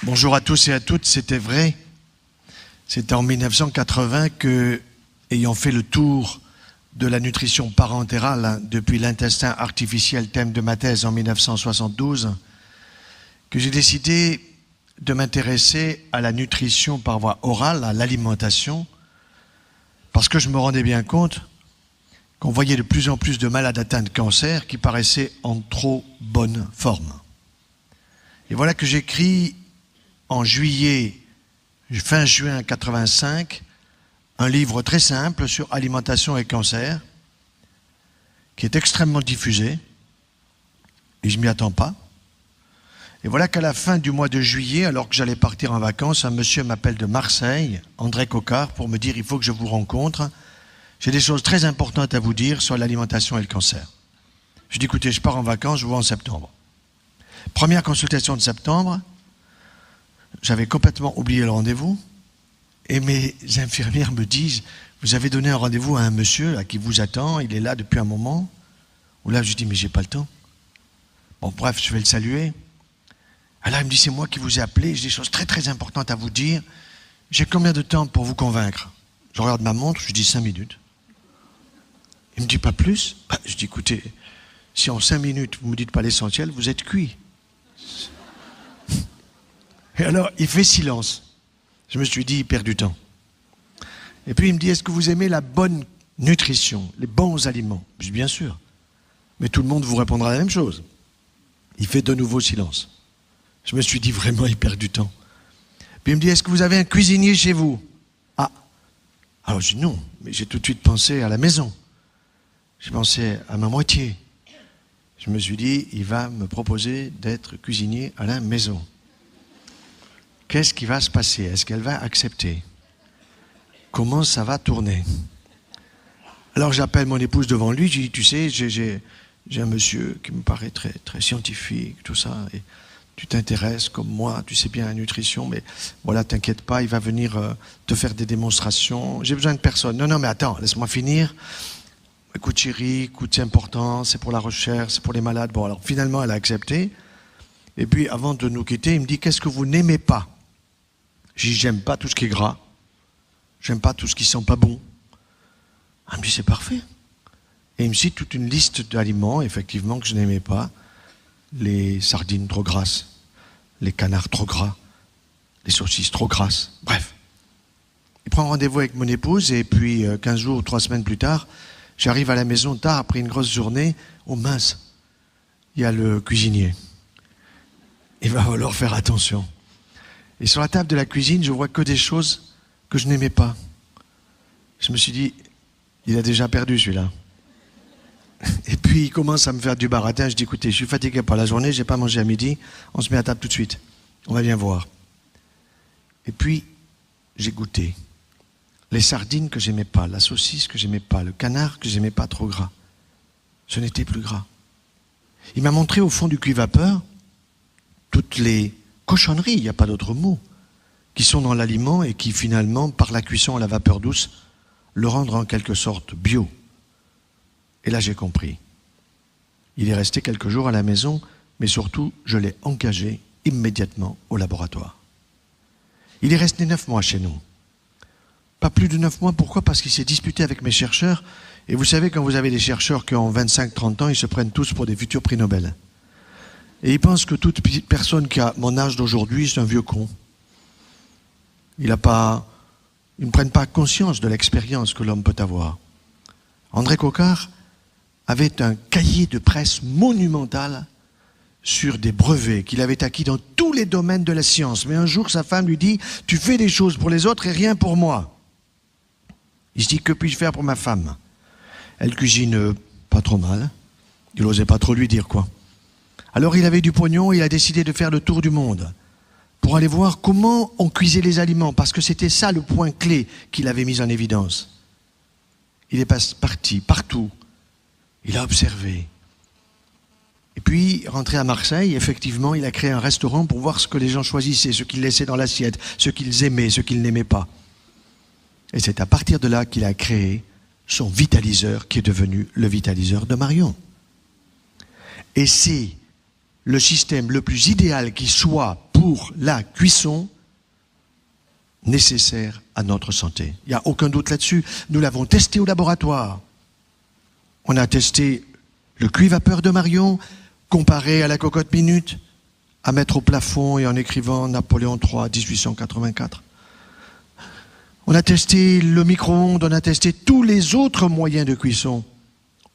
Bonjour à tous et à toutes, c'était vrai. C'était en 1980 que, ayant fait le tour de la nutrition parentérale depuis l'intestin artificiel, thème de ma thèse en 1972, que j'ai décidé de m'intéresser à la nutrition par voie orale, à l'alimentation, parce que je me rendais bien compte qu'on voyait de plus en plus de malades atteints de cancer qui paraissaient en trop bonne forme. Et voilà que j'écris en fin juin 85, un livre très simple sur alimentation et cancer, qui est extrêmement diffusé, et je ne m'y attends pas. Et voilà qu'à la fin du mois de juillet, alors que j'allais partir en vacances, un monsieur m'appelle de Marseille, André Coquart, pour me dire « il faut que je vous rencontre, j'ai des choses très importantes à vous dire sur l'alimentation et le cancer ». Je dis « écoutez, je pars en vacances, je vous vois en septembre ». Première consultation de septembre, j'avais complètement oublié le rendez-vous, et mes infirmières me disent « vous avez donné un rendez-vous à un monsieur là, qui vous attend, il est là depuis un moment ». Ou là, je dis « mais j'ai pas le temps ». Bon, bref, je vais le saluer. Alors il me dit, c'est moi qui vous ai appelé, j'ai des choses très très importantes à vous dire. J'ai combien de temps pour vous convaincre? Je regarde ma montre, je dis 5 minutes. Il me dit, pas plus? Je dis, écoutez, si en 5 minutes vous ne me dites pas l'essentiel, vous êtes cuit. Et alors, il fait silence. Je me suis dit, il perd du temps. Et puis il me dit, est-ce que vous aimez la bonne nutrition, les bons aliments? Je dis, bien sûr. Mais tout le monde vous répondra la même chose. Il fait de nouveau silence. Je me suis dit, vraiment, il perd du temps. Puis il me dit, est-ce que vous avez un cuisinier chez vous? Ah. Alors je dis non, mais j'ai tout de suite pensé à la maison. J'ai pensé à ma moitié. Je me suis dit, il va me proposer d'être cuisinier à la maison. Qu'est-ce qui va se passer? Est-ce qu'elle va accepter? Comment ça va tourner? Alors j'appelle mon épouse devant lui, je dis, tu sais, j'ai un monsieur qui me paraît très, très scientifique, tout ça, et tu t'intéresses comme moi, tu sais bien la nutrition, mais voilà, t'inquiète pas, il va venir te faire des démonstrations. J'ai besoin de personne. Non, mais attends, laisse-moi finir. Écoute chérie, écoute, c'est important, c'est pour la recherche, c'est pour les malades. Bon, alors finalement, elle a accepté. Et puis, avant de nous quitter, il me dit, qu'est-ce que vous n'aimez pas? J'ai dit, j'aime pas tout ce qui est gras. J'aime pas tout ce qui sent pas bon. Elle me dit, c'est parfait. Et il me cite toute une liste d'aliments, effectivement, que je n'aimais pas. Les sardines trop grasses, les canards trop gras, les saucisses trop grasses, bref. Il prend rendez-vous avec mon épouse et puis 15 jours ou 3 semaines plus tard, j'arrive à la maison tard après une grosse journée. Oh mince, il y a le cuisinier. Il va falloir faire attention. Et sur la table de la cuisine, je vois que des choses que je n'aimais pas. Je me suis dit, il a déjà perdu celui-là. Et puis il commence à me faire du baratin. Je dis, écoutez, je suis fatigué par la journée, je n'ai pas mangé à midi, on se met à table tout de suite. On va bien voir. Et puis, j'ai goûté. Les sardines que j'aimais pas, la saucisse que j'aimais pas, le canard que j'aimais pas trop gras. Ce n'était plus gras. Il m'a montré au fond du cuit-vapeur toutes les cochonneries, il n'y a pas d'autre mot, qui sont dans l'aliment et qui finalement, par la cuisson à la vapeur douce, le rendent en quelque sorte bio. Et là, j'ai compris. Il est resté quelques jours à la maison, mais surtout, je l'ai engagé immédiatement au laboratoire. Il est resté 9 mois chez nous. Pas plus de 9 mois, pourquoi? Parce qu'il s'est disputé avec mes chercheurs. Et vous savez, quand vous avez des chercheurs qui ont 25-30 ans, ils se prennent tous pour des futurs prix Nobel. Et ils pensent que toute personne qui a mon âge d'aujourd'hui, c'est un vieux con. Ils ne prennent pas conscience de l'expérience que l'homme peut avoir. André Coquart avait un cahier de presse monumental sur des brevets qu'il avait acquis dans tous les domaines de la science. Mais un jour, sa femme lui dit « Tu fais des choses pour les autres et rien pour moi. » Il se dit « Que puis-je faire pour ma femme ?» Elle cuisine pas trop mal. Il n'osait pas trop lui dire quoi. Alors il avait du pognon et il a décidé de faire le tour du monde pour aller voir comment on cuisait les aliments, parce que c'était ça le point clé qu'il avait mis en évidence. Il est parti partout. Il a observé. Et puis, rentré à Marseille, effectivement, il a créé un restaurant pour voir ce que les gens choisissaient, ce qu'ils laissaient dans l'assiette, ce qu'ils aimaient, ce qu'ils n'aimaient pas. Et c'est à partir de là qu'il a créé son vitaliseur, qui est devenu le vitaliseur de Marion. Et c'est le système le plus idéal qui soit pour pour la cuisson nécessaire à notre santé. Il n'y a aucun doute là-dessus. Nous l'avons testé au laboratoire. On a testé le cuit vapeur de Marion comparé à la cocotte minute, à mettre au plafond et en écrivant Napoléon III, 1884. On a testé le micro-ondes, on a testé tous les autres moyens de cuisson.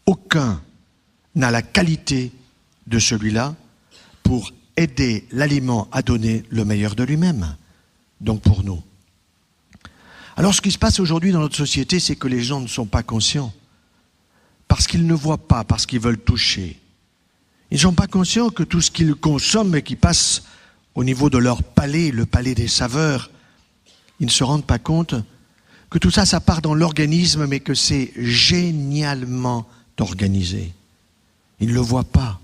Aucun n'a la qualité de celui-là pour aider l'aliment à donner le meilleur de lui-même. Donc pour nous. Alors ce qui se passe aujourd'hui dans notre société, c'est que les gens ne sont pas conscients. Parce qu'ils ne voient pas, parce qu'ils veulent toucher. Ils ne sont pas conscients que tout ce qu'ils consomment et qui passe au niveau de leur palais, le palais des saveurs, ils ne se rendent pas compte que tout ça, ça part dans l'organisme, mais que c'est génialement organisé. Ils ne le voient pas.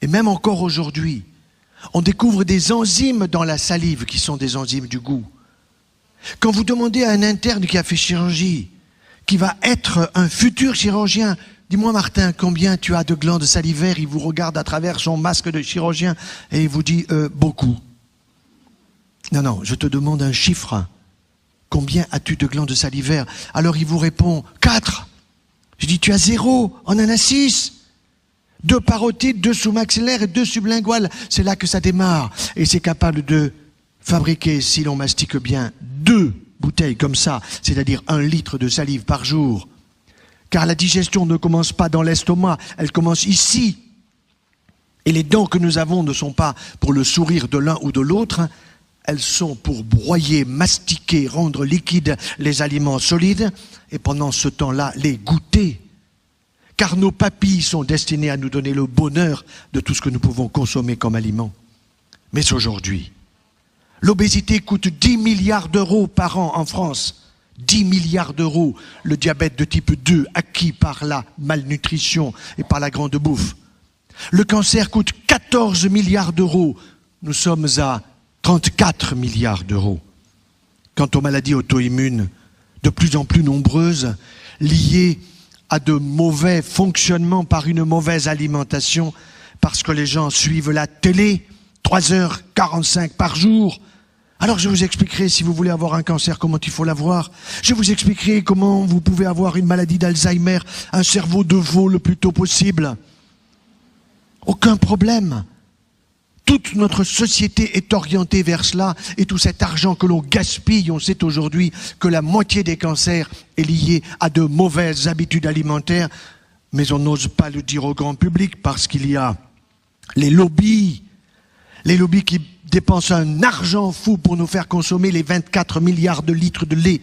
Et même encore aujourd'hui, on découvre des enzymes dans la salive qui sont des enzymes du goût. Quand vous demandez à un interne qui a fait chirurgie, qui va être un futur chirurgien, dis-moi Martin, combien tu as de glandes salivaires? Il vous regarde à travers son masque de chirurgien et il vous dit beaucoup. Non, je te demande un chiffre. Combien as-tu de glandes salivaires? Alors il vous répond 4. Je dis tu as 0, on en a 6. 2 parotides, 2 sous-maxillaires et 2 sublinguales. C'est là que ça démarre. Et c'est capable de fabriquer, si l'on mastique bien, 2 bouteilles comme ça, c'est-à-dire 1 litre de salive par jour. Car la digestion ne commence pas dans l'estomac, elle commence ici. Et les dents que nous avons ne sont pas pour le sourire de l'un ou de l'autre, elles sont pour broyer, mastiquer, rendre liquides les aliments solides, et pendant ce temps-là, les goûter. Car nos papilles sont destinées à nous donner le bonheur de tout ce que nous pouvons consommer comme aliment. Mais aujourd'hui, l'obésité coûte 10 milliards d'euros par an en France. 10 milliards d'euros, le diabète de type 2 acquis par la malnutrition et par la grande bouffe. Le cancer coûte 14 milliards d'euros. Nous sommes à 34 milliards d'euros. Quant aux maladies auto-immunes, de plus en plus nombreuses, liées à de mauvais fonctionnements par une mauvaise alimentation, parce que les gens suivent la télé, 3h45 par jour. Alors je vous expliquerai, si vous voulez avoir un cancer, comment il faut l'avoir. Je vous expliquerai comment vous pouvez avoir une maladie d'Alzheimer, un cerveau de veau le plus tôt possible. Aucun problème. Toute notre société est orientée vers cela, et tout cet argent que l'on gaspille, on sait aujourd'hui que la moitié des cancers est liée à de mauvaises habitudes alimentaires, mais on n'ose pas le dire au grand public parce qu'il y a les lobbies qui dépensent un argent fou pour nous faire consommer les 24 milliards de litres de lait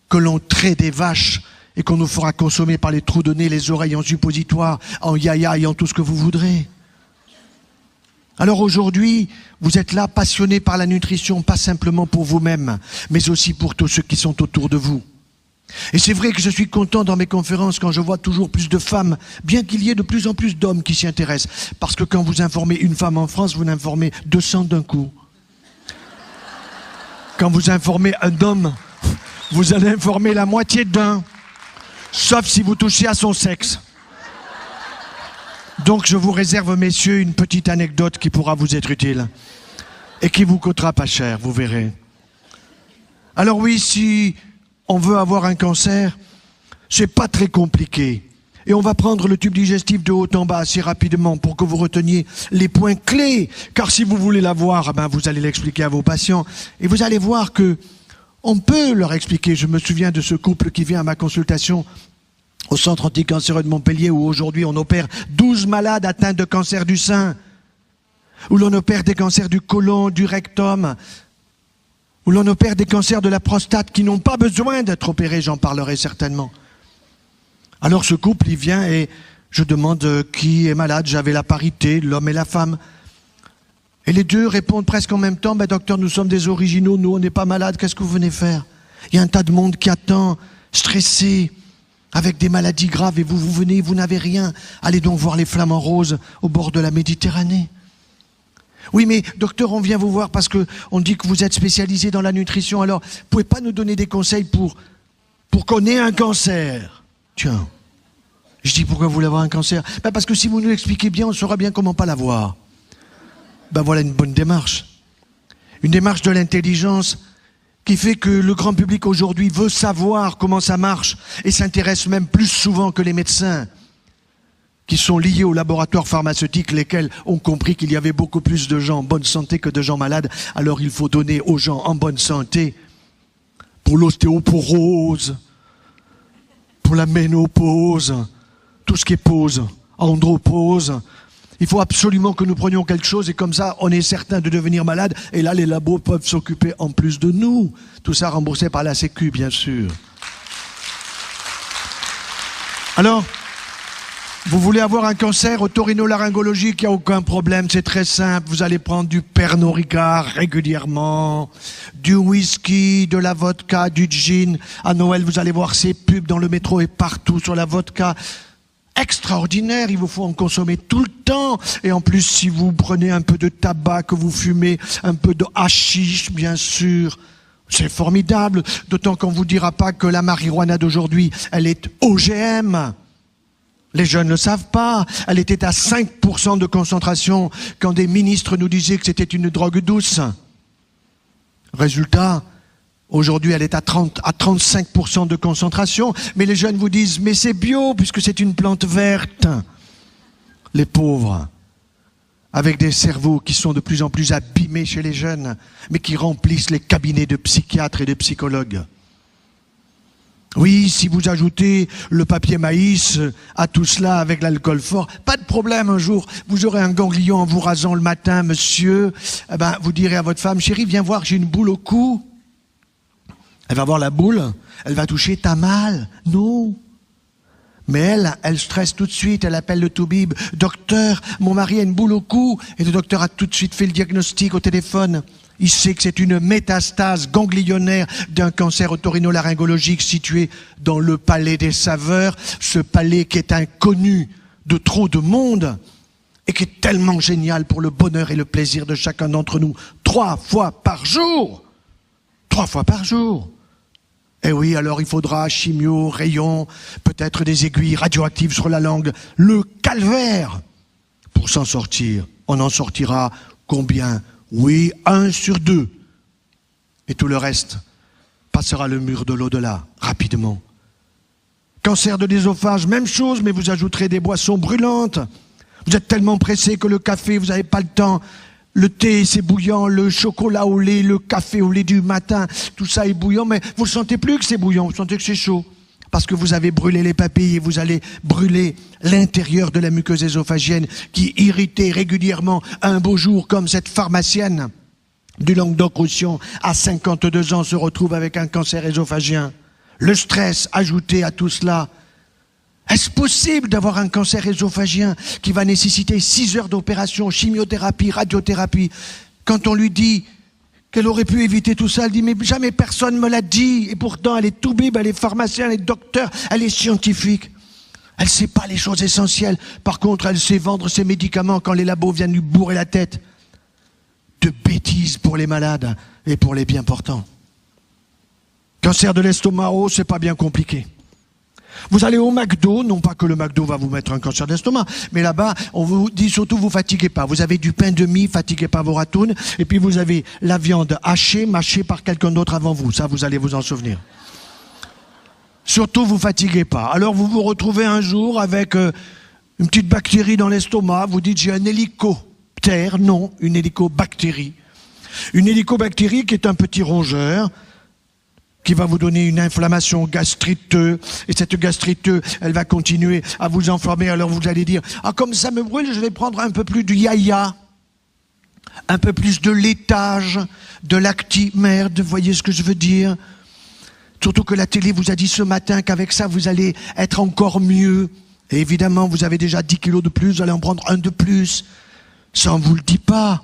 que l'on traite des vaches et qu'on nous fera consommer par les trous de nez, les oreilles en suppositoire, en yaya et en tout ce que vous voudrez. Alors aujourd'hui, vous êtes là passionnés par la nutrition, pas simplement pour vous-même, mais aussi pour tous ceux qui sont autour de vous. Et c'est vrai que je suis content dans mes conférences quand je vois toujours plus de femmes, bien qu'il y ait de plus en plus d'hommes qui s'y intéressent. Parce que quand vous informez une femme en France, vous en informez 200 d'un coup. Quand vous informez un homme, vous allez informer la moitié d'un, sauf si vous touchez à son sexe. Donc je vous réserve, messieurs, une petite anecdote qui pourra vous être utile et qui vous coûtera pas cher, vous verrez. Alors oui, si on veut avoir un cancer, c'est pas très compliqué. Et on va prendre le tube digestif de haut en bas assez rapidement pour que vous reteniez les points clés. Car si vous voulez l'avoir, vous allez l'expliquer à vos patients. Et vous allez voir que on peut leur expliquer. Je me souviens de ce couple qui vient à ma consultation au centre anticancéreux de Montpellier, où aujourd'hui on opère 12 malades atteints de cancer du sein, où l'on opère des cancers du côlon, du rectum, où l'on opère des cancers de la prostate qui n'ont pas besoin d'être opérés, j'en parlerai certainement. Alors ce couple, il vient et je demande qui est malade, j'avais la parité, l'homme et la femme. Et les deux répondent presque en même temps, docteur, nous sommes des originaux, nous on n'est pas malades, qu'est-ce que vous venez faire? Il y a un tas de monde qui attend, stressé, avec des maladies graves, et vous venez, vous n'avez rien. Allez donc voir les flamants roses au bord de la Méditerranée. Oui, mais docteur, on vient vous voir parce que on dit que vous êtes spécialisé dans la nutrition, alors vous pouvez pas nous donner des conseils pour qu'on ait un cancer? Tiens, je dis pourquoi vous voulez avoir un cancer? Parce que si vous nous l'expliquez bien, on saura bien comment pas l'avoir. Voilà une bonne démarche. Une démarche de l'intelligence qui fait que le grand public aujourd'hui veut savoir comment ça marche et s'intéresse même plus souvent que les médecins qui sont liés aux laboratoires pharmaceutiques, lesquels ont compris qu'il y avait beaucoup plus de gens en bonne santé que de gens malades. Alors il faut donner aux gens en bonne santé pour l'ostéoporose, pour la ménopause, tout ce qui est pause, andropause. Il faut absolument que nous prenions quelque chose et comme ça, on est certain de devenir malade. Et là, les labos peuvent s'occuper en plus de nous. Tout ça remboursé par la Sécu, bien sûr. Alors, vous voulez avoir un cancer otorhinolaryngologique, il n'y a aucun problème, c'est très simple. Vous allez prendre du Pernod Ricard régulièrement, du whisky, de la vodka, du gin. À Noël, vous allez voir ces pubs dans le métro et partout sur la vodka. Extraordinaire, il vous faut en consommer tout le temps. Et en plus, si vous prenez un peu de tabac, que vous fumez un peu de hashish, bien sûr, c'est formidable. D'autant qu'on ne vous dira pas que la marijuana d'aujourd'hui, elle est OGM. Les jeunes ne le savent pas. Elle était à 5% de concentration quand des ministres nous disaient que c'était une drogue douce. Résultat, aujourd'hui, elle est à 35% de concentration. Mais les jeunes vous disent, mais c'est bio puisque c'est une plante verte. Les pauvres, avec des cerveaux qui sont de plus en plus abîmés chez les jeunes, mais qui remplissent les cabinets de psychiatres et de psychologues. Oui, si vous ajoutez le papier maïs à tout cela avec l'alcool fort, pas de problème un jour. Vous aurez un ganglion en vous rasant le matin, monsieur. Eh ben, vous direz à votre femme, chérie, viens voir, j'ai une boule au cou. Elle va voir la boule, elle va toucher, t'as mal? Non. Mais elle stresse tout de suite, elle appelle le toubib. Docteur, mon mari a une boule au cou. Et le docteur a tout de suite fait le diagnostic au téléphone. Il sait que c'est une métastase ganglionnaire d'un cancer otorhinolaryngologique situé dans le palais des saveurs, ce palais qui est inconnu de trop de monde et qui est tellement génial pour le bonheur et le plaisir de chacun d'entre nous. 3 fois par jour. 3 fois par jour. Eh oui, alors il faudra chimio, rayons, peut-être des aiguilles radioactives sur la langue. Le calvaire. Pour s'en sortir, on en sortira combien? Oui, 1 sur 2. Et tout le reste passera le mur de l'au-delà, rapidement. Cancer de l'œsophage, même chose, mais vous ajouterez des boissons brûlantes. Vous êtes tellement pressé que le café, vous n'avez pas le temps. Le thé, c'est bouillant, le chocolat au lait, le café au lait du matin, tout ça est bouillant, mais vous ne sentez plus que c'est bouillant, vous sentez que c'est chaud. Parce que vous avez brûlé les papilles et vous allez brûler l'intérieur de la muqueuse ésophagienne qui, irritée régulièrement, un beau jour, comme cette pharmacienne du Languedoc-Roussillon, à 52 ans, se retrouve avec un cancer œsophagien. Le stress ajouté à tout cela. Est-ce possible d'avoir un cancer œsophagien qui va nécessiter 6 heures d'opération, chimiothérapie, radiothérapie? Quand on lui dit qu'elle aurait pu éviter tout ça, elle dit mais jamais personne me l'a dit. Et pourtant elle est toubib, elle est pharmacienne, elle est docteur, elle est scientifique. Elle ne sait pas les choses essentielles. Par contre, elle sait vendre ses médicaments quand les labos viennent lui bourrer la tête. De bêtises pour les malades et pour les bien portants. Cancer de l'estomac, oh, c'est pas bien compliqué. Vous allez au McDo, non pas que le McDo va vous mettre un cancer d'estomac, mais là-bas, on vous dit surtout, vous fatiguez pas. Vous avez du pain de mie, fatiguez pas vos ratounes, et puis vous avez la viande hachée, mâchée par quelqu'un d'autre avant vous. Ça, vous allez vous en souvenir. Surtout, vous fatiguez pas. Alors, vous vous retrouvez un jour avec une petite bactérie dans l'estomac. Vous dites, j'ai un hélicoptère. Non, une hélicobactérie. Une hélicobactérie qui est un petit rongeur qui va vous donner une inflammation gastriteux, et cette gastriteux, elle va continuer à vous enflammer, alors vous allez dire, ah comme ça me brûle, je vais prendre un peu plus de yaya, un peu plus de laitage, de lacti, merde, voyez ce que je veux dire? Surtout que la télé vous a dit ce matin qu'avec ça, vous allez être encore mieux, et évidemment, vous avez déjà 10 kilos de plus, vous allez en prendre un de plus, ça on vous le dit pas.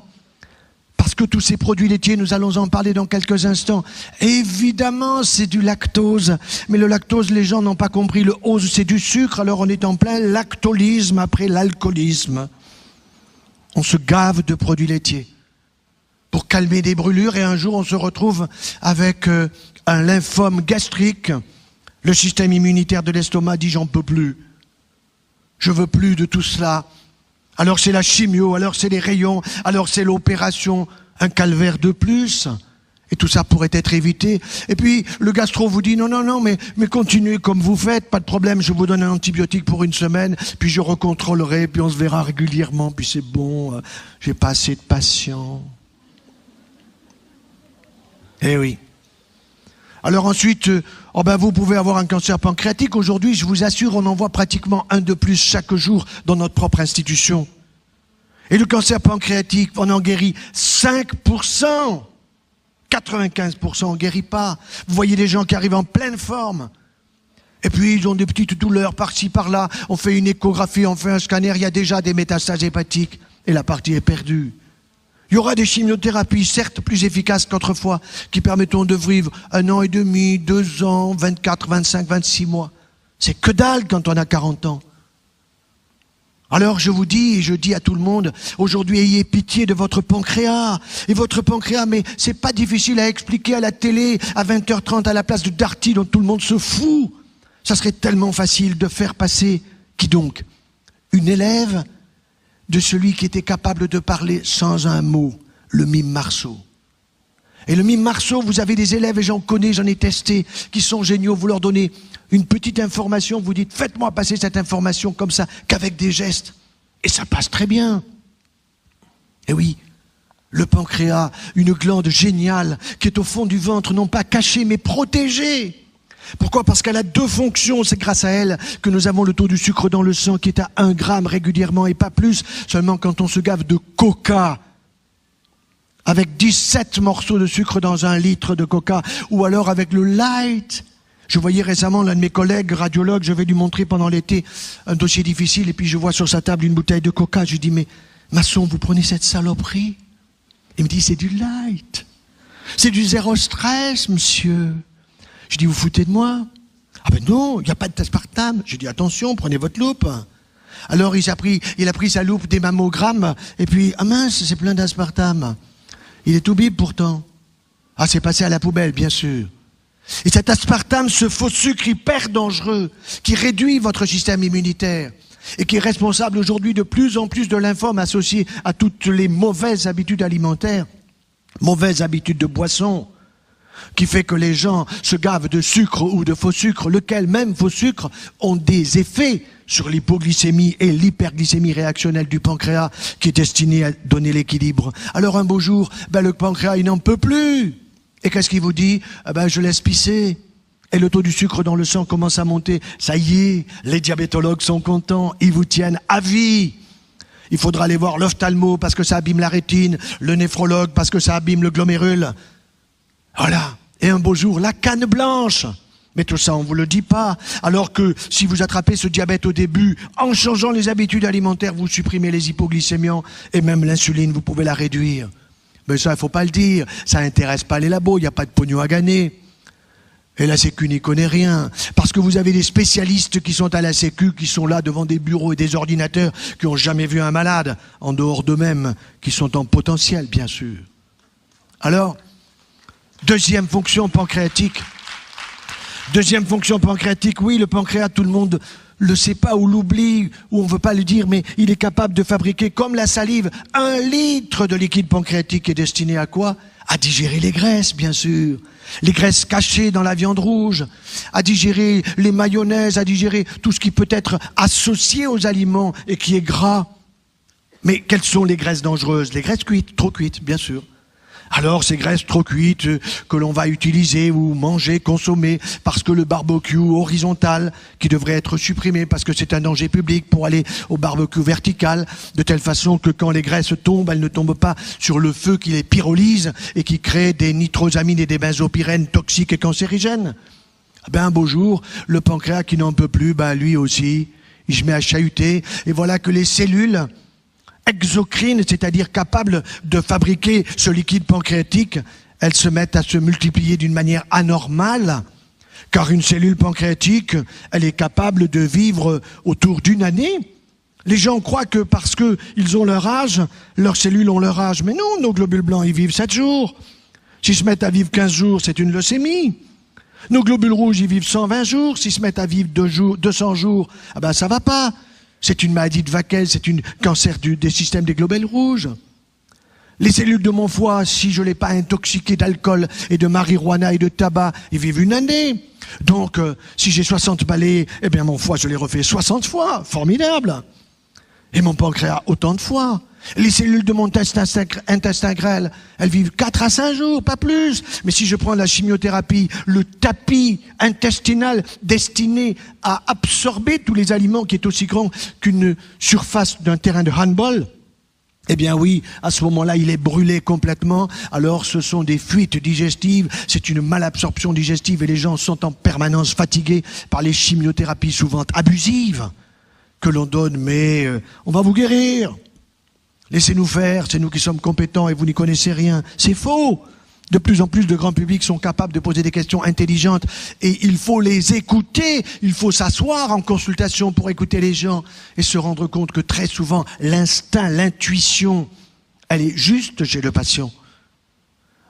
Parce que tous ces produits laitiers, nous allons en parler dans quelques instants. Évidemment, c'est du lactose. Mais le lactose, les gens n'ont pas compris. Le ose, c'est du sucre. Alors on est en plein lactolisme après l'alcoolisme. On se gave de produits laitiers pour calmer des brûlures. Et un jour, on se retrouve avec un lymphome gastrique. Le système immunitaire de l'estomac dit « j'en peux plus. Je veux plus de tout cela ». Alors c'est la chimio, alors c'est les rayons, alors c'est l'opération, un calvaire de plus. Et tout ça pourrait être évité. Et puis le gastro vous dit non, mais continuez comme vous faites, pas de problème, je vous donne un antibiotique pour une semaine, puis je recontrôlerai, puis on se verra régulièrement, puis c'est bon, j'ai pas assez de patients. Eh oui. Alors ensuite, vous pouvez avoir un cancer pancréatique. Aujourd'hui, je vous assure, on en voit pratiquement un de plus chaque jour dans notre propre institution. Et le cancer pancréatique, on en guérit 5%. 95% on ne guérit pas. Vous voyez des gens qui arrivent en pleine forme. Et puis ils ont des petites douleurs par-ci, par-là. On fait une échographie, on fait un scanner, il y a déjà des métastases hépatiques. Et la partie est perdue. Il y aura des chimiothérapies, certes plus efficaces qu'autrefois, qui permettront de vivre 1 an et demi, 2 ans, 24, 25, 26 mois. C'est que dalle quand on a 40 ans. Alors je vous dis, et je dis à tout le monde, aujourd'hui ayez pitié de votre pancréas. Et votre pancréas, mais c'est pas difficile à expliquer à la télé, à 20h30 à la place de Darty dont tout le monde se fout. Ça serait tellement facile de faire passer, qui donc? Une élève de celui qui était capable de parler sans un mot, le mime Marceau. Et le mime Marceau, vous avez des élèves, et j'en connais, j'en ai testé, qui sont géniaux, vous leur donnez une petite information, vous dites, faites-moi passer cette information comme ça, qu'avec des gestes. Et ça passe très bien. Et oui, le pancréas, une glande géniale, qui est au fond du ventre, non pas cachée, mais protégée. Pourquoi? Parce qu'elle a 2 fonctions, c'est grâce à elle que nous avons le taux du sucre dans le sang qui est à 1 gramme régulièrement et pas plus, seulement quand on se gave de coca, avec 17 morceaux de sucre dans 1 litre de coca, ou alors avec le light. Je voyais récemment l'un de mes collègues radiologues, je vais lui montrer pendant l'été un dossier difficile, et puis je vois sur sa table une bouteille de coca. Je lui dis, mais Masson, vous prenez cette saloperie? Il me dit, c'est du light. C'est du 0 stress, monsieur. Je dis, vous foutez de moi? Ah ben non, il n'y a pas d'aspartame. Je dis, attention, prenez votre loupe. Alors il a pris sa loupe des mammogrammes, et puis, ah mince, c'est plein d'aspartame. Il est tout bip pourtant. Ah, c'est passé à la poubelle, bien sûr. Et cet aspartame, ce faux sucre hyper dangereux, qui réduit votre système immunitaire, et qui est responsable aujourd'hui de plus en plus de lymphomes associés à toutes les mauvaises habitudes alimentaires, mauvaises habitudes de boisson, qui fait que les gens se gavent de sucre ou de faux sucre, lequel même faux sucre ont des effets sur l'hypoglycémie et l'hyperglycémie réactionnelle du pancréas, qui est destiné à donner l'équilibre. Alors un beau jour, le pancréas, il n'en peut plus. Et qu'est-ce qu'il vous dit? Je laisse pisser. Et le taux du sucre dans le sang commence à monter. Ça y est, les diabétologues sont contents, ils vous tiennent à vie. Il faudra aller voir l'ophtalmo parce que ça abîme la rétine, le néphrologue parce que ça abîme le glomérule. Voilà. Et un beau jour, la canne blanche. Mais tout ça, on ne vous le dit pas. Alors que si vous attrapez ce diabète au début, en changeant les habitudes alimentaires, vous supprimez les hypoglycémiants et même l'insuline, vous pouvez la réduire. Mais ça, il ne faut pas le dire. Ça n'intéresse pas les labos, il n'y a pas de pognon à gagner. Et la Sécu n'y connaît rien. Parce que vous avez des spécialistes qui sont à la Sécu, qui sont là devant des bureaux et des ordinateurs, qui n'ont jamais vu un malade, en dehors d'eux-mêmes, qui sont en potentiel, bien sûr. Alors, deuxième fonction pancréatique. Deuxième fonction pancréatique, oui, le pancréas, tout le monde le sait pas ou l'oublie, ou on veut pas le dire, mais il est capable de fabriquer, comme la salive, 1 litre de liquide pancréatique qui est destiné à quoi? À digérer les graisses, bien sûr. Les graisses cachées dans la viande rouge, à digérer les mayonnaises, à digérer tout ce qui peut être associé aux aliments et qui est gras. Mais quelles sont les graisses dangereuses? Les graisses cuites, trop cuites, bien sûr. Alors ces graisses trop cuites que l'on va utiliser ou manger, consommer, parce que le barbecue horizontal, qui devrait être supprimé parce que c'est un danger public, pour aller au barbecue vertical, de telle façon que quand les graisses tombent, elles ne tombent pas sur le feu qui les pyrolyse et qui crée des nitrosamines et des benzopyrènes toxiques et cancérigènes. Un beau jour, le pancréas qui n'en peut plus, lui aussi, il se met à chahuter, et voilà que les cellules exocrines, c'est-à-dire capables de fabriquer ce liquide pancréatique, elles se mettent à se multiplier d'une manière anormale, car une cellule pancréatique, elle est capable de vivre autour d'1 année. Les gens croient que parce qu'ils ont leur âge, leurs cellules ont leur âge. Mais non, nos globules blancs, ils vivent 7 jours. S'ils se mettent à vivre 15 jours, c'est une leucémie. Nos globules rouges, ils vivent 120 jours. S'ils se mettent à vivre 200 jours, ça va pas. C'est une maladie de Vaquez, c'est un cancer des systèmes des globules rouges. Les cellules de mon foie, si je ne l'ai pas intoxiqué d'alcool et de marijuana et de tabac, ils vivent une année. Donc, si j'ai 60 balais, eh bien mon foie, je l'ai refait 60 fois. Formidable. Et mon pancréas, autant de fois. Les cellules de mon intestin grêle, elles vivent 4 à 5 jours, pas plus. Mais si je prends la chimiothérapie, le tapis intestinal destiné à absorber tous les aliments qui est aussi grand qu'une surface d'un terrain de handball, eh bien oui, à ce moment-là, il est brûlé complètement. Alors ce sont des fuites digestives, c'est une malabsorption digestive et les gens sont en permanence fatigués par les chimiothérapies souvent abusives que l'on donne. Mais on va vous guérir. Laissez-nous faire, c'est nous qui sommes compétents et vous n'y connaissez rien. C'est faux. De plus en plus de grands publics sont capables de poser des questions intelligentes et il faut les écouter. Il faut s'asseoir en consultation pour écouter les gens et se rendre compte que très souvent, l'instinct, l'intuition, elle est juste chez le patient.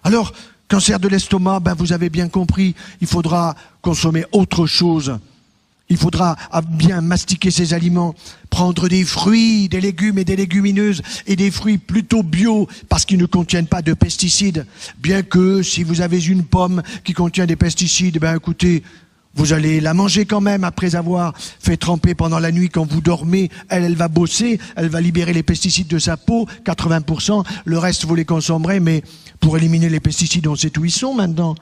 Alors, cancer de l'estomac, vous avez bien compris, il faudra consommer autre chose. Il faudra bien mastiquer ces aliments, prendre des fruits, des légumes et des légumineuses et des fruits plutôt bio parce qu'ils ne contiennent pas de pesticides. Bien que si vous avez une pomme qui contient des pesticides, écoutez, vous allez la manger quand même après avoir fait tremper pendant la nuit quand vous dormez. Elle va bosser, elle va libérer les pesticides de sa peau, 80%. Le reste, vous les consommerez, mais pour éliminer les pesticides, on sait où ils sont maintenant.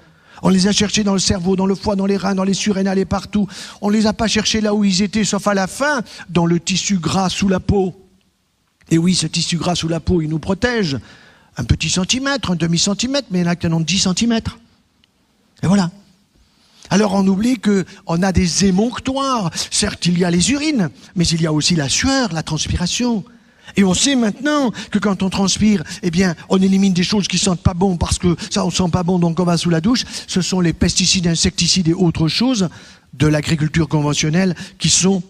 On les a cherchés dans le cerveau, dans le foie, dans les reins, dans les surrénales et partout. On les a pas cherchés là où ils étaient, sauf à la fin, dans le tissu gras sous la peau. Et oui, ce tissu gras sous la peau, il nous protège. Un petit centimètre, un demi-centimètre, mais il y en a qui en ont 10 centimètres. Et voilà. Alors on oublie qu'on a des émonctoires. Certes, il y a les urines, mais il y a aussi la sueur, la transpiration. Et on sait maintenant que quand on transpire, on élimine des choses qui sentent pas bon parce que ça, on sent pas bon, donc on va sous la douche. Ce sont les pesticides, insecticides et autres choses de l'agriculture conventionnelle qui sont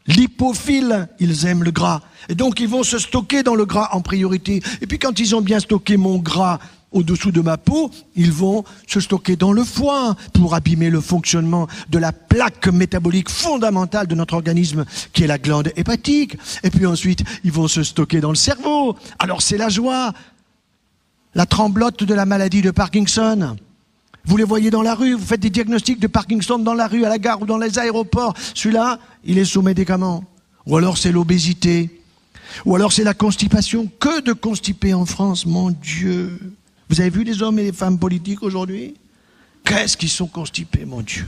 lipophiles. Ils aiment le gras. Et donc, ils vont se stocker dans le gras en priorité. Et puis, quand ils ont bien stocké mon gras au-dessous de ma peau, ils vont se stocker dans le foie pour abîmer le fonctionnement de la plaque métabolique fondamentale de notre organisme, qui est la glande hépatique. Et puis ensuite, ils vont se stocker dans le cerveau. Alors c'est la joie, la tremblote de la maladie de Parkinson. Vous les voyez dans la rue, vous faites des diagnostics de Parkinson dans la rue, à la gare ou dans les aéroports. Celui-là, il est sous médicaments. Ou alors c'est l'obésité. Ou alors c'est la constipation. Que de constipés en France, mon Dieu! Vous avez vu les hommes et les femmes politiques aujourd'hui? Qu'est-ce qu'ils sont constipés, mon Dieu!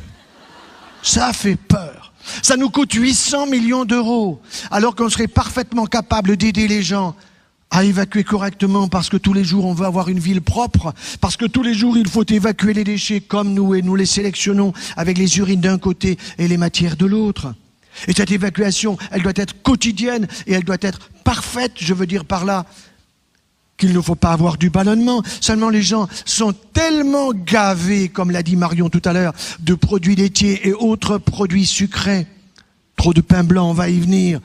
Ça fait peur. Ça nous coûte 800 millions d'euros, alors qu'on serait parfaitement capable d'aider les gens à évacuer correctement parce que tous les jours on veut avoir une ville propre, parce que tous les jours il faut évacuer les déchets comme nous et nous les sélectionnons avec les urines d'un côté et les matières de l'autre. Et cette évacuation, elle doit être quotidienne et elle doit être parfaite, je veux dire par là, qu'il ne faut pas avoir du ballonnement. Seulement les gens sont tellement gavés, comme l'a dit Marion tout à l'heure, de produits laitiers et autres produits sucrés. Trop de pain blanc, on va y venir,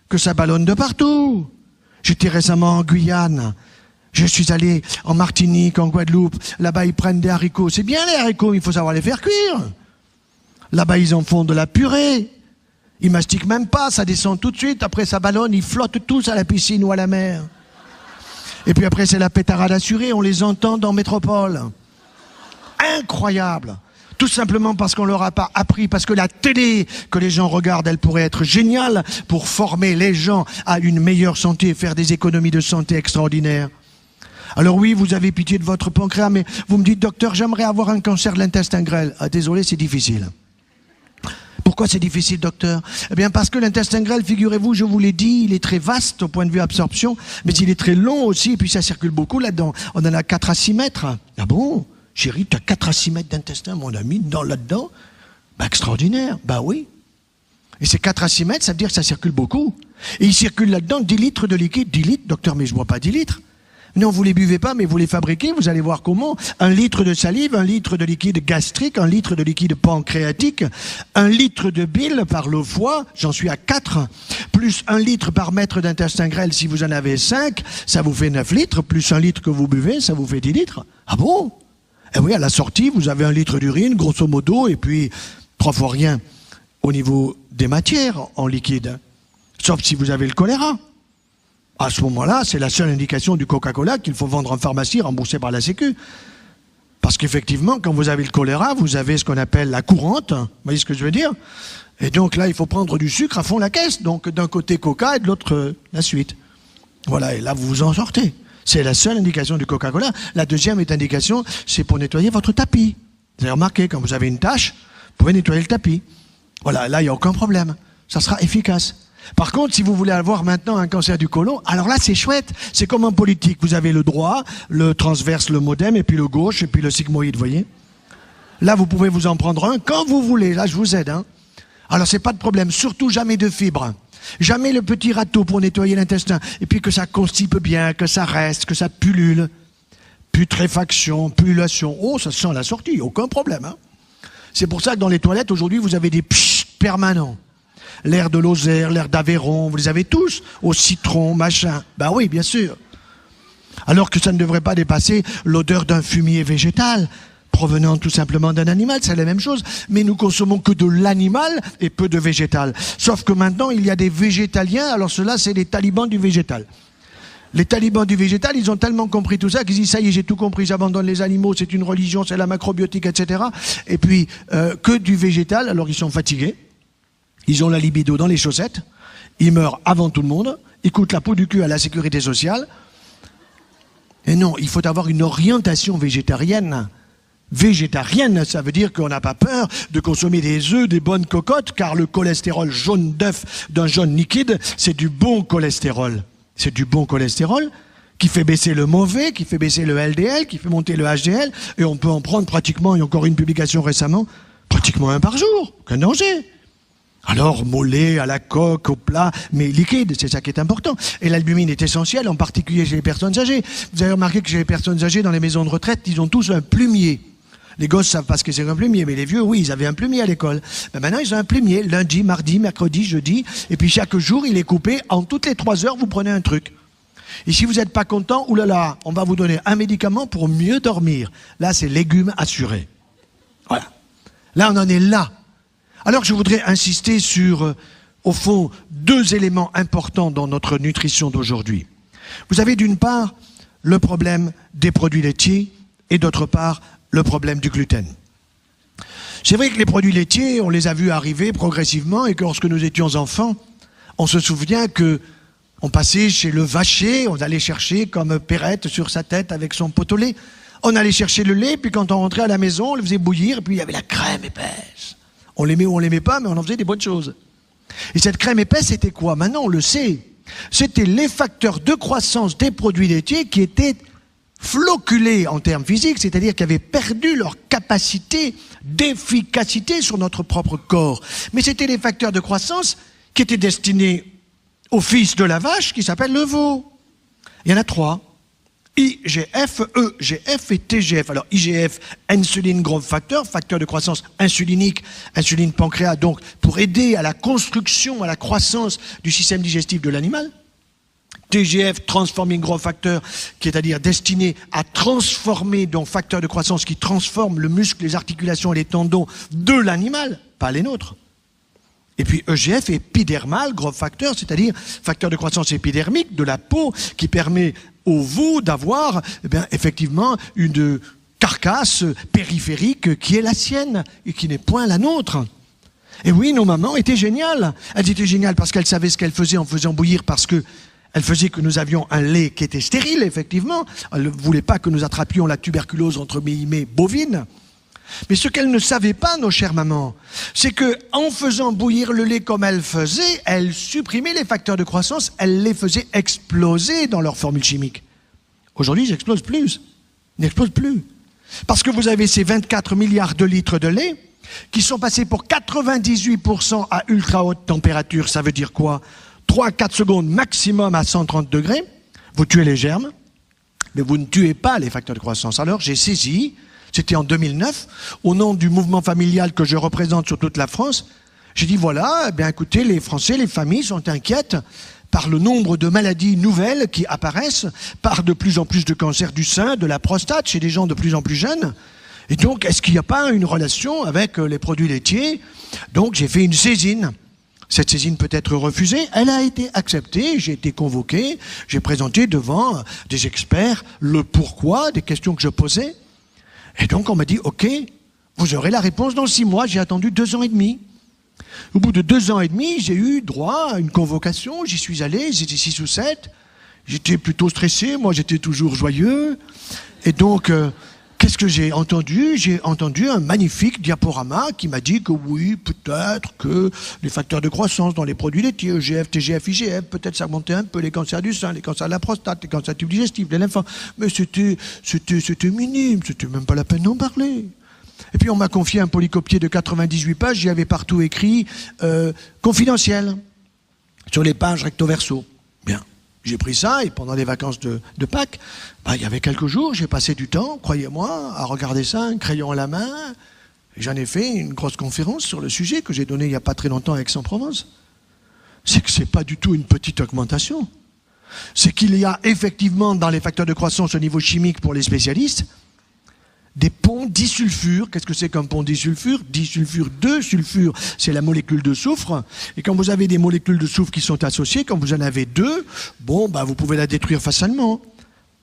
que ça ballonne de partout. J'étais récemment en Guyane. Je suis allé en Martinique, en Guadeloupe. Là-bas, ils prennent des haricots. C'est bien les haricots, il faut savoir les faire cuire. Là-bas, ils en font de la purée. Ils mastiquent même pas, ça descend tout de suite. Après, ça ballonne, ils flottent tous à la piscine ou à la mer. Et puis après, c'est la pétarade assurée, on les entend dans Métropole. Incroyable. Tout simplement parce qu'on leur a pas appris, parce que la télé que les gens regardent, elle pourrait être géniale pour former les gens à une meilleure santé et faire des économies de santé extraordinaires. Alors oui, vous avez pitié de votre pancréas, mais vous me dites, docteur, j'aimerais avoir un cancer de l'intestin grêle. Ah, désolé, c'est difficile. Pourquoi c'est difficile, docteur? Eh bien, parce que l'intestin grêle, figurez-vous, je vous l'ai dit, il est très vaste au point de vue absorption, mais il est très long aussi, et puis ça circule beaucoup là-dedans. On en a 4 à 6 mètres. Ah bon? Chérie, tu as 4 à 6 mètres d'intestin, mon ami, là-dedans? Extraordinaire. Oui. Et ces 4 à 6 mètres, ça veut dire que ça circule beaucoup. Et il circule là-dedans 10 litres de liquide. 10 litres, docteur, mais je ne bois pas 10 litres. Non, vous les buvez pas, mais vous les fabriquez, vous allez voir comment. 1 litre de salive, 1 litre de liquide gastrique, 1 litre de liquide pancréatique, 1 litre de bile par le foie, j'en suis à 4, plus 1 litre par mètre d'intestin grêle, si vous en avez 5, ça vous fait 9 litres, plus 1 litre que vous buvez, ça vous fait 10 litres. Ah bon? Eh oui, à la sortie, vous avez 1 litre d'urine, grosso modo, et puis 3 fois rien au niveau des matières en liquide. sauf si vous avez le choléra. À ce moment-là, c'est la seule indication du Coca-Cola qu'il faut vendre en pharmacie, remboursé par la Sécu. Parce qu'effectivement, quand vous avez le choléra, vous avez ce qu'on appelle la courante, vous voyez ce que je veux dire? Et donc là, il faut prendre du sucre à fond la caisse. Donc d'un côté Coca et de l'autre la suite. Voilà, et là vous vous en sortez. C'est la seule indication du Coca-Cola. La deuxième indication, c'est pour nettoyer votre tapis. Vous avez remarqué, quand vous avez une tache, vous pouvez nettoyer le tapis. Voilà, là, il n'y a aucun problème. Ça sera efficace. Par contre, si vous voulez avoir maintenant un cancer du côlon, alors là, c'est chouette. C'est comme en politique. Vous avez le droit, le transverse, le modem, et puis le gauche, et puis le sigmoïde, vous voyez? Là, vous pouvez vous en prendre un quand vous voulez. Là, je vous aide, hein. Alors, c'est pas de problème. Surtout, jamais de fibres. Jamais le petit râteau pour nettoyer l'intestin. Et puis que ça constipe bien, que ça reste, que ça pullule. Putréfaction, pullulation. Oh, ça sent la sortie, aucun problème, hein. C'est pour ça que dans les toilettes, aujourd'hui, vous avez des pshhh permanents. L'air de Lozère, l'air d'Aveyron, vous les avez tous. Au citron, machin. Ben oui, bien sûr. Alors que ça ne devrait pas dépasser l'odeur d'un fumier végétal, provenant tout simplement d'un animal, c'est la même chose. Mais nous consommons que de l'animal et peu de végétal. Sauf que maintenant, il y a des végétaliens, alors ceux-là, c'est les talibans du végétal. Les talibans du végétal, ils ont tellement compris tout ça qu'ils disent, ça y est, j'ai tout compris, j'abandonne les animaux, c'est une religion, c'est la macrobiotique, etc. Et puis, que du végétal, alors ils sont fatigués, ils ont la libido dans les chaussettes, ils meurent avant tout le monde, ils coûtent la peau du cul à la sécurité sociale. Et non, il faut avoir une orientation végétarienne. Végétarienne, ça veut dire qu'on n'a pas peur de consommer des œufs, des bonnes cocottes, car le cholestérol jaune d'œuf d'un jaune liquide, c'est du bon cholestérol. C'est du bon cholestérol qui fait baisser le mauvais, qui fait baisser le LDL, qui fait monter le HDL, et on peut en prendre pratiquement, il y a encore une publication récemment, pratiquement un par jour, aucun danger. Alors, mollet, à la coque, au plat, mais liquide, c'est ça qui est important. Et l'albumine est essentielle, en particulier chez les personnes âgées. Vous avez remarqué que chez les personnes âgées, dans les maisons de retraite, ils ont tous un plumier. Les gosses savent pas ce que c'est un plumier, mais les vieux, oui, ils avaient un plumier à l'école. Ben maintenant, ils ont un plumier, lundi, mardi, mercredi, jeudi, et puis chaque jour, il est coupé. En toutes les 3 heures, vous prenez un truc. Et si vous n'êtes pas content, oulala, on va vous donner un médicament pour mieux dormir. Là, c'est légumes assurés. Voilà. Là, on en est là. Alors, je voudrais insister sur, au fond, 2 éléments importants dans notre nutrition d'aujourd'hui. Vous avez d'une part le problème des produits laitiers et d'autre part le problème du gluten. C'est vrai que les produits laitiers, on les a vus arriver progressivement et que lorsque nous étions enfants, on se souvient que on passait chez le vacher, on allait chercher comme Perrette sur sa tête avec son pot au lait. On allait chercher le lait, puis quand on rentrait à la maison, on le faisait bouillir, et puis il y avait la crème épaisse. On l'aimait ou on l'aimait pas, mais on en faisait des bonnes choses. Et cette crème épaisse, c'était quoi? Maintenant, on le sait. C'était les facteurs de croissance des produits laitiers qui étaient floculés en termes physiques, c'est-à-dire qui avaient perdu leur capacité d'efficacité sur notre propre corps. Mais c'était les facteurs de croissance qui étaient destinés au fils de la vache qui s'appelle le veau. Il y en a 3. IGF, EGF et TGF. Alors IGF, insuline growth factor, facteur de croissance insulinique, insuline pancréas, donc pour aider à la construction, à la croissance du système digestif de l'animal. TGF, transforming growth factor, qui est à dire destiné à transformer, donc facteur de croissance qui transforme le muscle, les articulations et les tendons de l'animal, pas les nôtres. Et puis EGF, épidermal growth factor, c'est-à-dire facteur de croissance épidermique de la peau qui permet au veau d'avoir effectivement une carcasse périphérique qui est la sienne et qui n'est point la nôtre. Et oui, nos mamans étaient géniales. Elles étaient géniales parce qu'elles savaient ce qu'elles faisaient en faisant bouillir, parce que elles faisaient que nous avions un lait qui était stérile, effectivement. Elles ne voulaient pas que nous attrapions la tuberculose entre guillemets bovine. Mais ce qu'elles ne savaient pas, nos chères mamans, c'est que en faisant bouillir le lait comme elles faisaient, elles supprimaient les facteurs de croissance, elles les faisaient exploser dans leur formule chimique. Aujourd'hui, ils n'explosent plus. Ils n'explosent plus. Parce que vous avez ces 24 milliards de litres de lait qui sont passés pour 98% à ultra haute température. Ça veut dire quoi? 3 à 4 secondes maximum à 130 degrés. Vous tuez les germes, mais vous ne tuez pas les facteurs de croissance. Alors j'ai saisi, c'était en 2009, au nom du mouvement familial que je représente sur toute la France, j'ai dit voilà, eh bien écoutez, les Français, les familles sont inquiètes par le nombre de maladies nouvelles qui apparaissent, par de plus en plus de cancers du sein, de la prostate, chez des gens de plus en plus jeunes. Et donc, est-ce qu'il n'y a pas une relation avec les produits laitiers? Donc, j'ai fait une saisine Cette saisine peut être refusée, elle a été acceptée, j'ai été convoqué, j'ai présenté devant des experts le pourquoi des questions que je posais. Et donc on m'a dit, ok, vous aurez la réponse dans 6 mois, j'ai attendu 2 ans et demi. Au bout de 2 ans et demi, j'ai eu droit à une convocation, j'y suis allé, j'étais 6 ou 7, j'étais plutôt stressé, moi j'étais toujours joyeux. Et donc, qu'est-ce que j'ai entendu? J'ai entendu un magnifique diaporama qui m'a dit que oui, peut-être que les facteurs de croissance dans les produits laitiers, EGF, TGF, IGF, peut-être ça augmentait un peu les cancers du sein, les cancers de la prostate, les cancers du tube digestif, les lymphomes. Mais c'était minime, c'était même pas la peine d'en parler. Et puis on m'a confié un polycopier de 98 pages, j'y avais partout écrit confidentiel sur les pages recto-verso. Bien. J'ai pris ça et pendant les vacances de Pâques, il y avait quelques jours, j'ai passé du temps, croyez-moi, à regarder ça, un crayon à la main. Et j'en ai fait une grosse conférence sur le sujet que j'ai donnée il n'y a pas très longtemps à Aix-en-Provence. C'est que ce n'est pas du tout une petite augmentation. C'est qu'il y a effectivement dans les facteurs de croissance au niveau chimique pour les spécialistes, des ponts disulfure. Qu'est-ce que c'est qu'un pont disulfure? Disulfure 2, sulfure, c'est la molécule de soufre. Et quand vous avez des molécules de soufre qui sont associées, quand vous en avez 2, vous pouvez la détruire facilement.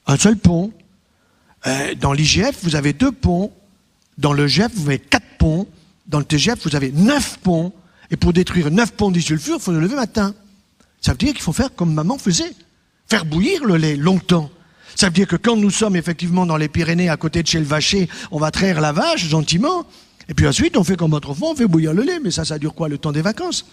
Un seul pont. Dans l'IGF, vous avez 2 ponts. Dans le GF, vous avez 4 ponts. Dans le TGF, vous avez 9 ponts. Et pour détruire 9 ponts disulfure, il faut le lever matin. Ça veut dire qu'il faut faire comme maman faisait. Faire bouillir le lait longtemps. Ça veut dire que quand nous sommes effectivement dans les Pyrénées, à côté de chez le vacher, on va traire la vache gentiment, et puis ensuite on fait comme autrefois, on fait bouillir le lait. Mais ça dure quoi, le temps des vacances?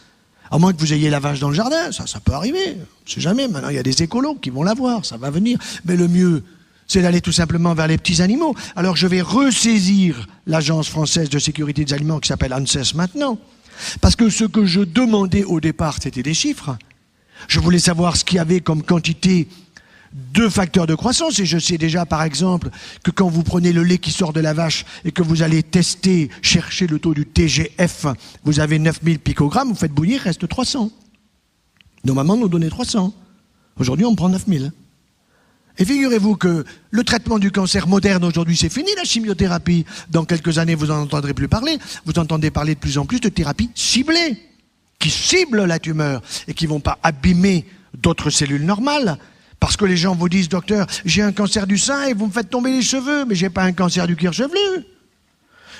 À moins que vous ayez la vache dans le jardin, ça peut arriver. On ne sait jamais, maintenant il y a des écolos qui vont l'avoir, ça va venir. Mais le mieux, c'est d'aller tout simplement vers les petits animaux. Alors je vais ressaisir l'Agence française de sécurité des aliments qui s'appelle ANSES maintenant. Parce que ce que je demandais au départ, c'était des chiffres. Je voulais savoir ce qu'il y avait comme quantité de facteurs de croissance, et je sais déjà par exemple que quand vous prenez le lait qui sort de la vache et que vous allez tester, chercher le taux du TGF, vous avez 9000 picogrammes, vous faites bouillir, il reste 300. Nos mamans nous donnaient 300. Aujourd'hui, on prend 9000. Et figurez-vous que le traitement du cancer moderne aujourd'hui, c'est fini la chimiothérapie. Dans quelques années, vous n'en entendrez plus parler. Vous entendez parler de plus en plus de thérapies ciblées, qui ciblent la tumeur et qui ne vont pas abîmer d'autres cellules normales. Parce que les gens vous disent, docteur, j'ai un cancer du sein et vous me faites tomber les cheveux, mais j'ai pas un cancer du cuir chevelu.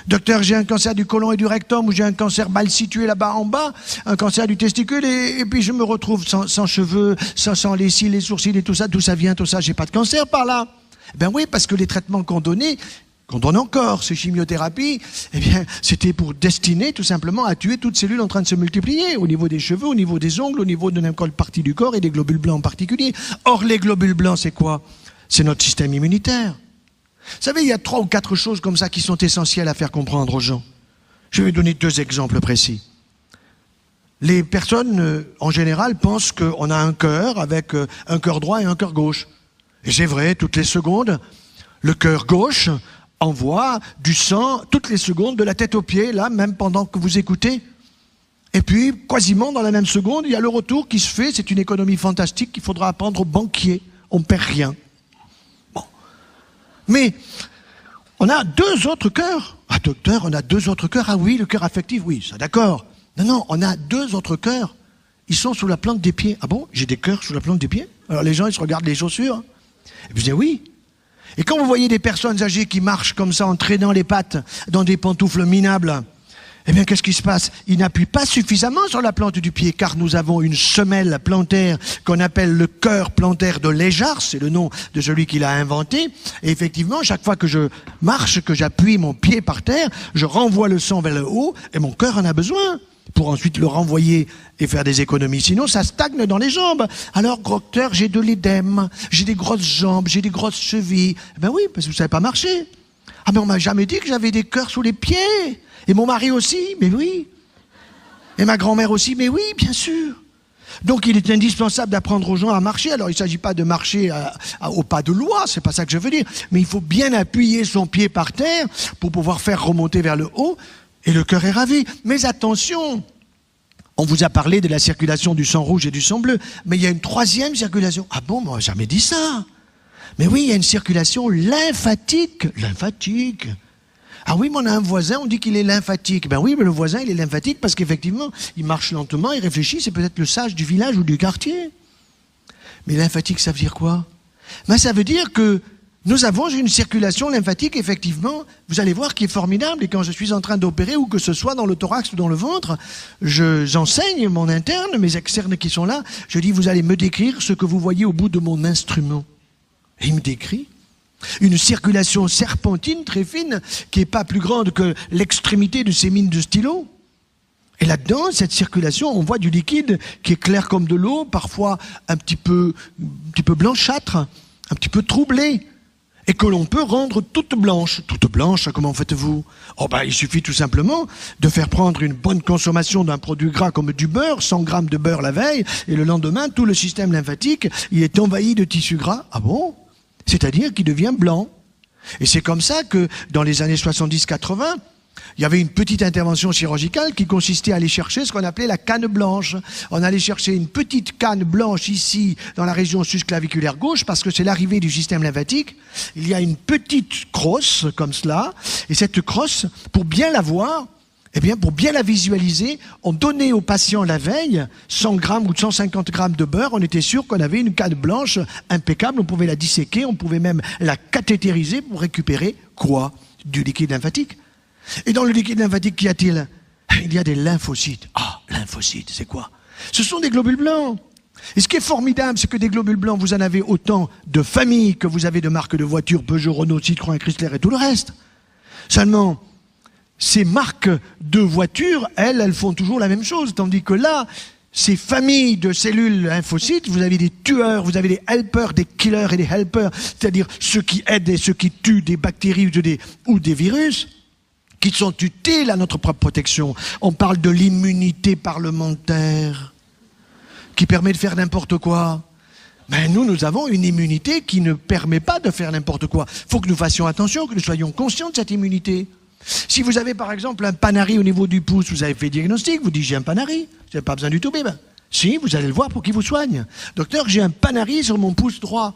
Docteur, j'ai un cancer du côlon et du rectum, ou j'ai un cancer mal situé là-bas en bas, un cancer du testicule, et puis je me retrouve sans cheveux, sans les cils, les sourcils et tout ça. D'où ça vient tout ça? J'ai pas de cancer par là. Ben oui, parce que les traitements qu'on donnait, qu'on donne encore, ces chimiothérapies, c'était pour destiner tout simplement à tuer toutes cellules en train de se multiplier, au niveau des cheveux, au niveau des ongles, au niveau de n'importe quelle partie du corps, et des globules blancs en particulier. Or, les globules blancs, c'est quoi? C'est notre système immunitaire. Vous savez, il y a 3 ou 4 choses comme ça qui sont essentielles à faire comprendre aux gens. Je vais donner 2 exemples précis. Les personnes, en général, pensent qu'on a un cœur avec un cœur droit et un cœur gauche. Et c'est vrai, toutes les secondes, le cœur gauche envoie du sang toutes les secondes de la tête aux pieds, là, même pendant que vous écoutez. Et puis, quasiment dans la même seconde, il y a le retour qui se fait. C'est une économie fantastique qu'il faudra apprendre aux banquiers. On ne perd rien. Bon. Mais on a 2 autres cœurs. Ah, docteur, on a 2 autres cœurs. Ah oui, le cœur affectif, oui, ça d'accord. Non, on a 2 autres cœurs. Ils sont sous la plante des pieds. Ah bon? J'ai des cœurs sous la plante des pieds? Alors les gens, ils se regardent les chaussures. Et puis je dis oui. Et quand vous voyez des personnes âgées qui marchent comme ça en traînant les pattes dans des pantoufles minables, eh bien qu'est-ce qui se passe? Ils n'appuient pas suffisamment sur la plante du pied, car nous avons une semelle plantaire qu'on appelle le cœur plantaire de Léjart, c'est le nom de celui qui l'a inventé. Et effectivement, chaque fois que je marche, que j'appuie mon pied par terre, je renvoie le sang vers le haut, et mon cœur en a besoin pour ensuite le renvoyer et faire des économies. Sinon, ça stagne dans les jambes. Alors, docteur, j'ai de l'édème, j'ai des grosses jambes, j'ai des grosses chevilles. Ben oui, parce que vous ne savez pas marcher. Ah, mais on m'a jamais dit que j'avais des cœurs sous les pieds. Et mon mari aussi, mais oui. Et ma grand-mère aussi, mais oui, bien sûr. Donc, il est indispensable d'apprendre aux gens à marcher. Alors, il ne s'agit pas de marcher au pas de loi, c'est pas ça que je veux dire. Mais il faut bien appuyer son pied par terre pour pouvoir faire remonter vers le haut. Et le cœur est ravi. Mais attention, on vous a parlé de la circulation du sang rouge et du sang bleu, mais il y a une 3e circulation. Ah bon, moi, jamais dit ça. Mais oui, il y a une circulation lymphatique. Lymphatique. Ah oui, mais on a un voisin, on dit qu'il est lymphatique. Ben oui, mais le voisin, il est lymphatique parce qu'effectivement, il marche lentement, il réfléchit, c'est peut-être le sage du village ou du quartier. Mais lymphatique, ça veut dire quoi? Ben ça veut dire que nous avons une circulation lymphatique, effectivement, vous allez voir, qui est formidable. Et quand je suis en train d'opérer, ou que ce soit dans le thorax ou dans le ventre, j'enseigne mon interne, mes externes qui sont là, je dis, vous allez me décrire ce que vous voyez au bout de mon instrument. Et il me décrit une circulation serpentine très fine qui n'est pas plus grande que l'extrémité de ces mines de stylo. Et là-dedans, cette circulation, on voit du liquide qui est clair comme de l'eau, parfois un petit peu blanchâtre, un petit peu troublé, et que l'on peut rendre toute blanche. Toute blanche, comment faites-vous? Oh ben, il suffit tout simplement de faire prendre une bonne consommation d'un produit gras comme du beurre, 100 grammes de beurre la veille, et le lendemain, tout le système lymphatique, il est envahi de tissu gras. Ah bon? C'est-à-dire qu'il devient blanc. Et c'est comme ça que, dans les années 70-80, il y avait une petite intervention chirurgicale qui consistait à aller chercher ce qu'on appelait la canne blanche. On allait chercher une petite canne blanche ici, dans la région susclaviculaire gauche, parce que c'est l'arrivée du système lymphatique. Il y a une petite crosse, comme cela, et cette crosse, pour bien la voir, eh bien, pour bien la visualiser, on donnait aux patients la veille 100 grammes ou 150 grammes de beurre. On était sûr qu'on avait une canne blanche impeccable. On pouvait la disséquer, on pouvait même la cathétériser pour récupérer quoi? Du liquide lymphatique. Et dans le liquide lymphatique, qu'y a-t-il? Il y a des lymphocytes. Ah, lymphocytes, c'est quoi? Ce sont des globules blancs. Et ce qui est formidable, c'est que des globules blancs, vous en avez autant de familles que vous avez de marques de voitures, Peugeot, Renault, Citroën, Chrysler et tout le reste. Seulement, ces marques de voitures, elles font toujours la même chose. Tandis que là, ces familles de cellules lymphocytes, vous avez des tueurs, vous avez des helpers, des killers et des helpers, c'est-à-dire ceux qui aident et ceux qui tuent des bactéries ou des virus, qui sont utiles à notre propre protection. On parle de l'immunité parlementaire, qui permet de faire n'importe quoi. Mais nous avons une immunité qui ne permet pas de faire n'importe quoi. Il faut que nous fassions attention, que nous soyons conscients de cette immunité. Si vous avez par exemple un panari au niveau du pouce, vous avez fait diagnostic, vous dites j'ai un panari, vous n'avez pas besoin du tout, ben, si, vous allez le voir pour qu'il vous soigne. Docteur, j'ai un panari sur mon pouce droit.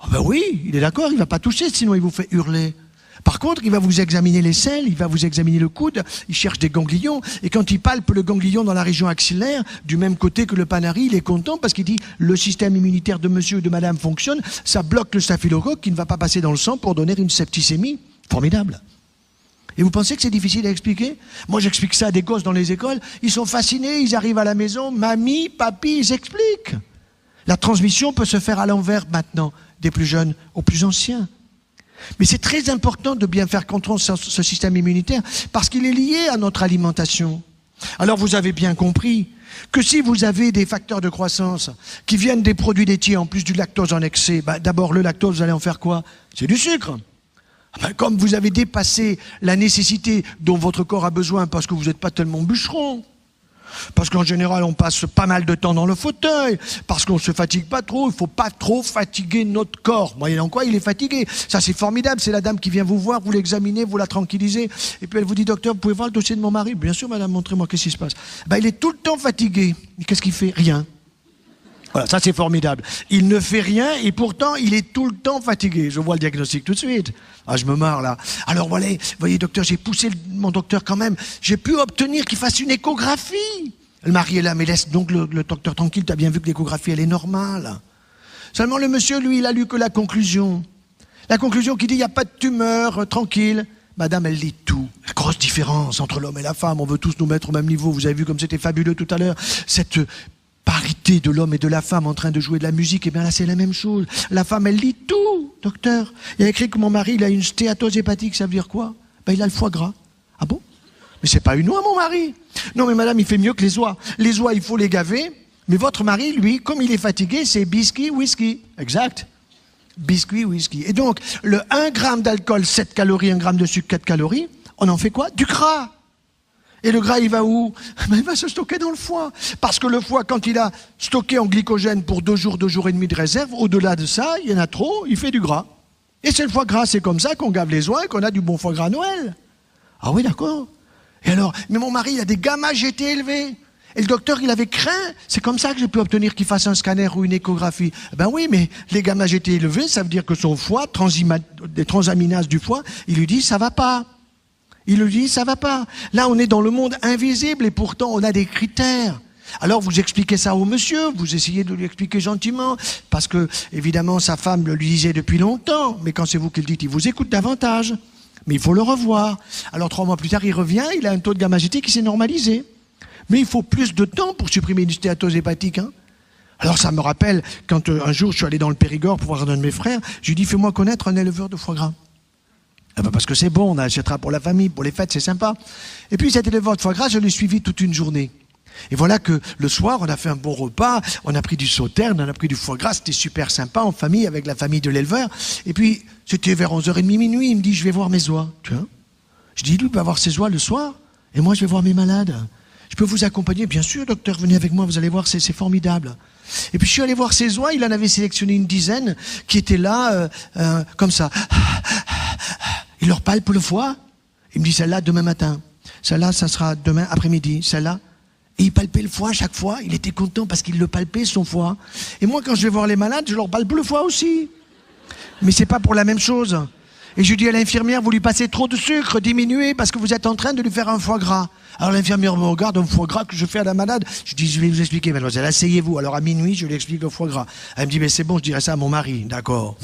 Oh ben oui, il est d'accord, il ne va pas toucher, sinon il vous fait hurler. Par contre, il va vous examiner les selles, il va vous examiner le coude, il cherche des ganglions, et quand il palpe le ganglion dans la région axillaire, du même côté que le panari, il est content parce qu'il dit le système immunitaire de monsieur ou de madame fonctionne, ça bloque le staphylocoque qui ne va pas passer dans le sang pour donner une septicémie. Formidable. Et vous pensez que c'est difficile à expliquer? Moi, j'explique ça à des gosses dans les écoles. Ils sont fascinés, ils arrivent à la maison, mamie, papy, ils expliquent. La transmission peut se faire à l'envers maintenant, des plus jeunes aux plus anciens. Mais c'est très important de bien faire comprendre ce système immunitaire parce qu'il est lié à notre alimentation. Alors vous avez bien compris que si vous avez des facteurs de croissance qui viennent des produits laitiers en plus du lactose en excès, d'abord le lactose, vous allez en faire quoi? C'est du sucre. Comme vous avez dépassé la nécessité dont votre corps a besoin parce que vous n'êtes pas tellement bûcheron, parce qu'en général on passe pas mal de temps dans le fauteuil, parce qu'on ne se fatigue pas trop, il ne faut pas trop fatiguer notre corps. Moyennant quoi il est fatigué. Ça c'est formidable, c'est la dame qui vient vous voir, vous l'examinez, vous la tranquillisez, et puis elle vous dit docteur, vous pouvez voir le dossier de mon mari? Bien sûr madame, montrez-moi qu'est-ce qui se passe. Il est tout le temps fatigué. Et qu'est-ce qu'il fait? Rien. Voilà, ça c'est formidable. Il ne fait rien et pourtant il est tout le temps fatigué. Je vois le diagnostic tout de suite. Ah, je me marre là. Alors voilà, voyez docteur, j'ai poussé mon docteur quand même. J'ai pu obtenir qu'il fasse une échographie. Le mari est là, mais laisse donc le docteur tranquille, tu as bien vu que l'échographie elle est normale. Seulement le monsieur, lui, il a lu que la conclusion. La conclusion qui dit il n'y a pas de tumeur, tranquille. Madame, elle lit tout. La grosse différence entre l'homme et la femme, on veut tous nous mettre au même niveau. Vous avez vu comme c'était fabuleux tout à l'heure. Cette parité de l'homme et de la femme en train de jouer de la musique, et bien là c'est la même chose. La femme elle lit tout, docteur. Il y a écrit que mon mari il a une stéatose hépatique, ça veut dire quoi? Il a le foie gras. Ah bon? Mais c'est pas une oie mon mari. Non mais madame il fait mieux que les oies. Les oies il faut les gaver, mais votre mari lui, comme il est fatigué, c'est biscuit, whisky. Exact. Biscuit, whisky. Et donc le 1 gramme d'alcool, 7 calories, 1 gramme de sucre, 4 calories, on en fait quoi? Du gras. Et le gras, il va où? Il va se stocker dans le foie. Parce que le foie, quand il a stocké en glycogène pour 2 jours et demi de réserve, au-delà de ça, il y en a trop, il fait du gras. Et c'est le foie gras, c'est comme ça qu'on gave les oies et qu'on a du bon foie gras à Noël. Ah oui, d'accord. Et alors, mais mon mari, il a des gamma GT élevés. Et le docteur, il avait craint. C'est comme ça que j'ai pu obtenir qu'il fasse un scanner ou une échographie. Ben oui, mais les gamma GT élevés, ça veut dire que son foie, des transaminases du foie, il lui dit, ça va pas. Il lui dit, ça va pas. Là, on est dans le monde invisible et pourtant, on a des critères. Alors, vous expliquez ça au monsieur, vous essayez de lui expliquer gentiment, parce que, évidemment, sa femme le lui disait depuis longtemps, mais quand c'est vous qui le dites, il vous écoute davantage. Mais il faut le revoir. Alors, 3 mois plus tard, il revient, il a un taux de gamma-GT qui s'est normalisé. Mais il faut plus de temps pour supprimer une stéatose hépatique, hein. Alors, ça me rappelle, quand un jour, je suis allé dans le Périgord pour voir un de mes frères, je lui ai dit, fais-moi connaître un éleveur de foie gras. Ah ben parce que c'est bon, on achètera pour la famille, pour les fêtes, c'est sympa. Et puis cet éleveur de foie gras, je l'ai suivi toute une journée. Et voilà que le soir, on a fait un bon repas, on a pris du sauterne, on a pris du foie gras, c'était super sympa en famille, avec la famille de l'éleveur. Et puis, c'était vers 11h30, minuit, il me dit, je vais voir mes oies. Tu vois ? Je dis, lui, il va voir ses oies le soir, et moi, je vais voir mes malades. Je peux vous accompagner? Bien sûr, docteur, venez avec moi, vous allez voir, c'est formidable. Et puis je suis allé voir ses oies, il en avait sélectionné une dizaine qui étaient là, comme ça. Il leur palpe le foie. Il me dit, celle-là, demain matin. Celle-là, ça sera demain après-midi. Celle-là. Et il palpait le foie chaque fois. Il était content parce qu'il le palpait, son foie. Et moi, quand je vais voir les malades, je leur palpe le foie aussi. Mais c'est pas pour la même chose. Et je dis à l'infirmière, vous lui passez trop de sucre, diminuez, parce que vous êtes en train de lui faire un foie gras. Alors l'infirmière me regarde, un foie gras que je fais à la malade. Je dis, je vais vous expliquer, mademoiselle, asseyez-vous. Alors à minuit, je lui explique le foie gras. Elle me dit, mais c'est bon, je dirai ça à mon mari. D'accord.